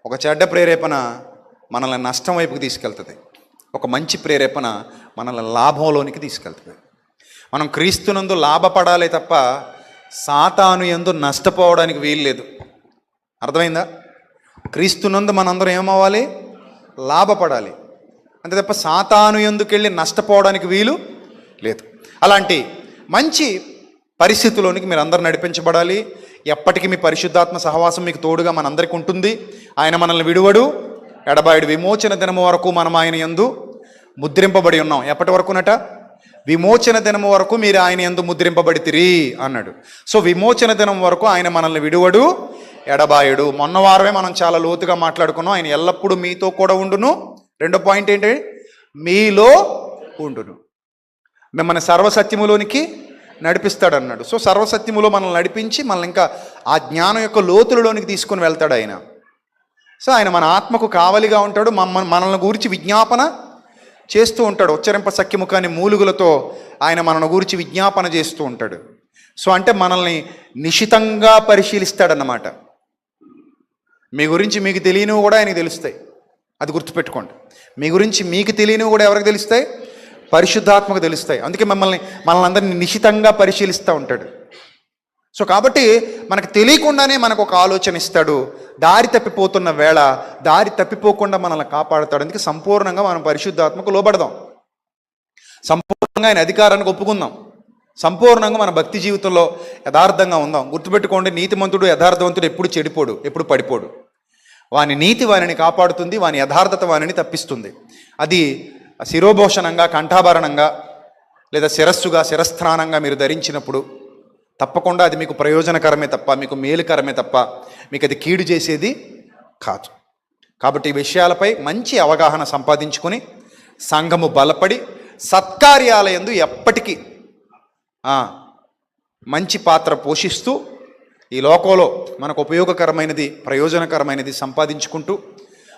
ఒక చెడ్డ ప్రేరేపణ మనల్ని నష్టం వైపుకి తీసుకెళ్తుంది, ఒక మంచి ప్రేరేపణ మనల్ని లాభంలోనికి తీసుకెళ్తుంది. మనం క్రీస్తునందు లాభపడాలి తప్ప సాతాను యందు నష్టపోవడానికి వీలు లేదు. అర్థమైందా? క్రీస్తునందు మనందరం ఏమవ్వాలి? లాభపడాలి, అంతే తప్ప సాతాను యందుకెళ్ళి నష్టపోవడానికి వీలు లేదు. అలాంటి మంచి పరిస్థితుల్లోనికి మీరు అందరూ నడిపించబడాలి. ఎప్పటికీ మీ పరిశుద్ధాత్మ సహవాసం మీకు తోడుగా మనందరికీ ఉంటుంది. ఆయన మనల్ని విడువడు, ఎడబాయుడు. విమోచన దినము వరకు మనం ఆయన యందు ముద్రింపబడి ఉన్నాం. ఎప్పటి వరకునట? విమోచన దినం వరకు మీరు ఆయన యందు ముద్రింపబడితిరి అన్నాడు. సో విమోచన దినం వరకు ఆయన మనల్ని విడువడు, ఎడబాయుడు. మొన్న వారమే మనం చాలా లోతుగా మాట్లాడుకున్నాం. ఆయన ఎల్లప్పుడూ మీతో కూడా ఉండును. రెండో పాయింట్ ఏంటి? మీలో ఉండును. మిమ్మల్ని సర్వసత్యములోనికి నడిపిస్తాడు అన్నాడు. సో సర్వసత్యములో మనల్ని నడిపించి మనల్ని ఇంకా ఆ జ్ఞానం యొక్క లోతులలోనికి తీసుకొని వెళ్తాడు ఆయన. సో ఆయన మన ఆత్మకు కావలిగా ఉంటాడు, మనల్ని గురించి విజ్ఞాపన చేస్తూ ఉంటాడు. ఉచ్చరింప సఖ్యము కాని మూలుగులతో ఆయన మనల్ని గురించి విజ్ఞాపన చేస్తూ ఉంటాడు. సో అంటే మనల్ని నిశితంగా పరిశీలిస్తాడన్నమాట. మీ గురించి మీకు తెలియనివి కూడా ఆయనకి తెలుస్తాయి. అది గుర్తుపెట్టుకోండి. మీ గురించి మీకు తెలియనివి కూడా ఎవరికి తెలుస్తాయి? పరిశుద్ధాత్మకు తెలుస్తాయి. అందుకే మనల్ని అందరినీ నిశితంగా పరిశీలిస్తూ ఉంటాడు. సో కాబట్టి మనకు తెలియకుండానే మనకు ఒక ఆలోచన ఇస్తాడు. దారి తప్పిపోతున్న వేళ దారి తప్పిపోకుండా మనల్ని కాపాడుతాడు. అందుకే సంపూర్ణంగా మనం పరిశుద్ధాత్మకు లోబడదాం. సంపూర్ణంగా ఆయన అధికారానికి ఒప్పుకుందాం. సంపూర్ణంగా మన భక్తి జీవితంలో యథార్థంగా ఉందాం. గుర్తుపెట్టుకోండి, నీతిమంతుడు యథార్థవంతుడు ఎప్పుడు చెడిపోడు, ఎప్పుడు పడిపోడు. వాని నీతి వానిని కాపాడుతుంది, వాని యథార్థత వానిని తప్పిస్తుంది. అది శిరోభూషణంగా, కంఠాభరణంగా లేదా శిరస్సుగా, శిరస్థానంగా మీరు ధరించినప్పుడు తప్పకుండా అది మీకు ప్రయోజనకరమే తప్ప, మీకు మేలుకరమే తప్ప మీకు అది కీడు చేసేది కాదు. కాబట్టి ఈ విషయాలపై మంచి అవగాహన సంపాదించుకొని సంఘము బలపడి సత్కార్యాలయందు ఎప్పటికీ మంచి పాత్ర పోషిస్తూ ఈ లోకంలో మనకు ఉపయోగకరమైనది, ప్రయోజనకరమైనది సంపాదించుకుంటూ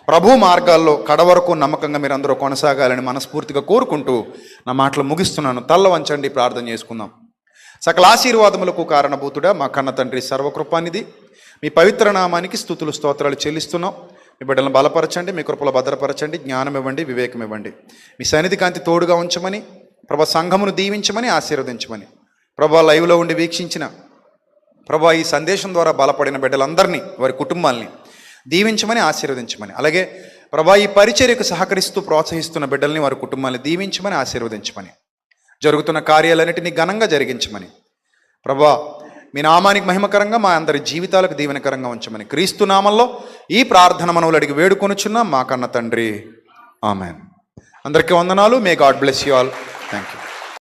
ప్రభు మార్గాల్లో కడవరకు నమ్మకంగా మీరు అందరూ కొనసాగాలని మనస్ఫూర్తిగా కోరుకుంటూ నా మాటలు ముగిస్తున్నాను. తల్ల వంచండి, ప్రార్థన చేసుకుందాం. సకల ఆశీర్వాదములకు కారణభూతుడా మా కన్న తండ్రి, సర్వకృపానిధి, మీ పవిత్ర నామానికి స్తుతులు స్తోత్రాలు చెల్లిస్తున్నాం. మీ బిడ్డలను బలపరచండి, మీ కృపలో భద్రపరచండి, జ్ఞానం ఇవ్వండి, వివేకం ఇవ్వండి. మీ సన్నిధి కాంతి తోడుగా ఉంచమని, ప్రభా సంఘమును దీవించమని, ఆశీర్వదించమని, ప్రభా లైవ్లో ఉండి వీక్షించిన, ప్రభా ఈ సందేశం ద్వారా బలపడిన బిడ్డలందరినీ, వారి కుటుంబాల్ని దీవించమని, ఆశీర్వదించమని, అలాగే ప్రభా ఈ పరిచర్యకు సహకరిస్తూ ప్రోత్సహిస్తున్న బిడ్డల్ని, వారి కుటుంబాన్ని దీవించమని, ఆశీర్వదించమని, జరుగుతున్న కార్యాలన్నిటినీ ఘనంగా జరిగించమని, ప్రభా మీ నామానికి మహిమకరంగా మా అందరి జీవితాలకు దీవెనకరంగా ఉంచమని క్రీస్తు నామంలో ఈ ప్రార్థన మనవులు అడిగి వేడుకొనుచున్నాం మా కన్న తండ్రి. ఆమెన్. అందరికీ వందనాలు. May God bless you all. Thank you.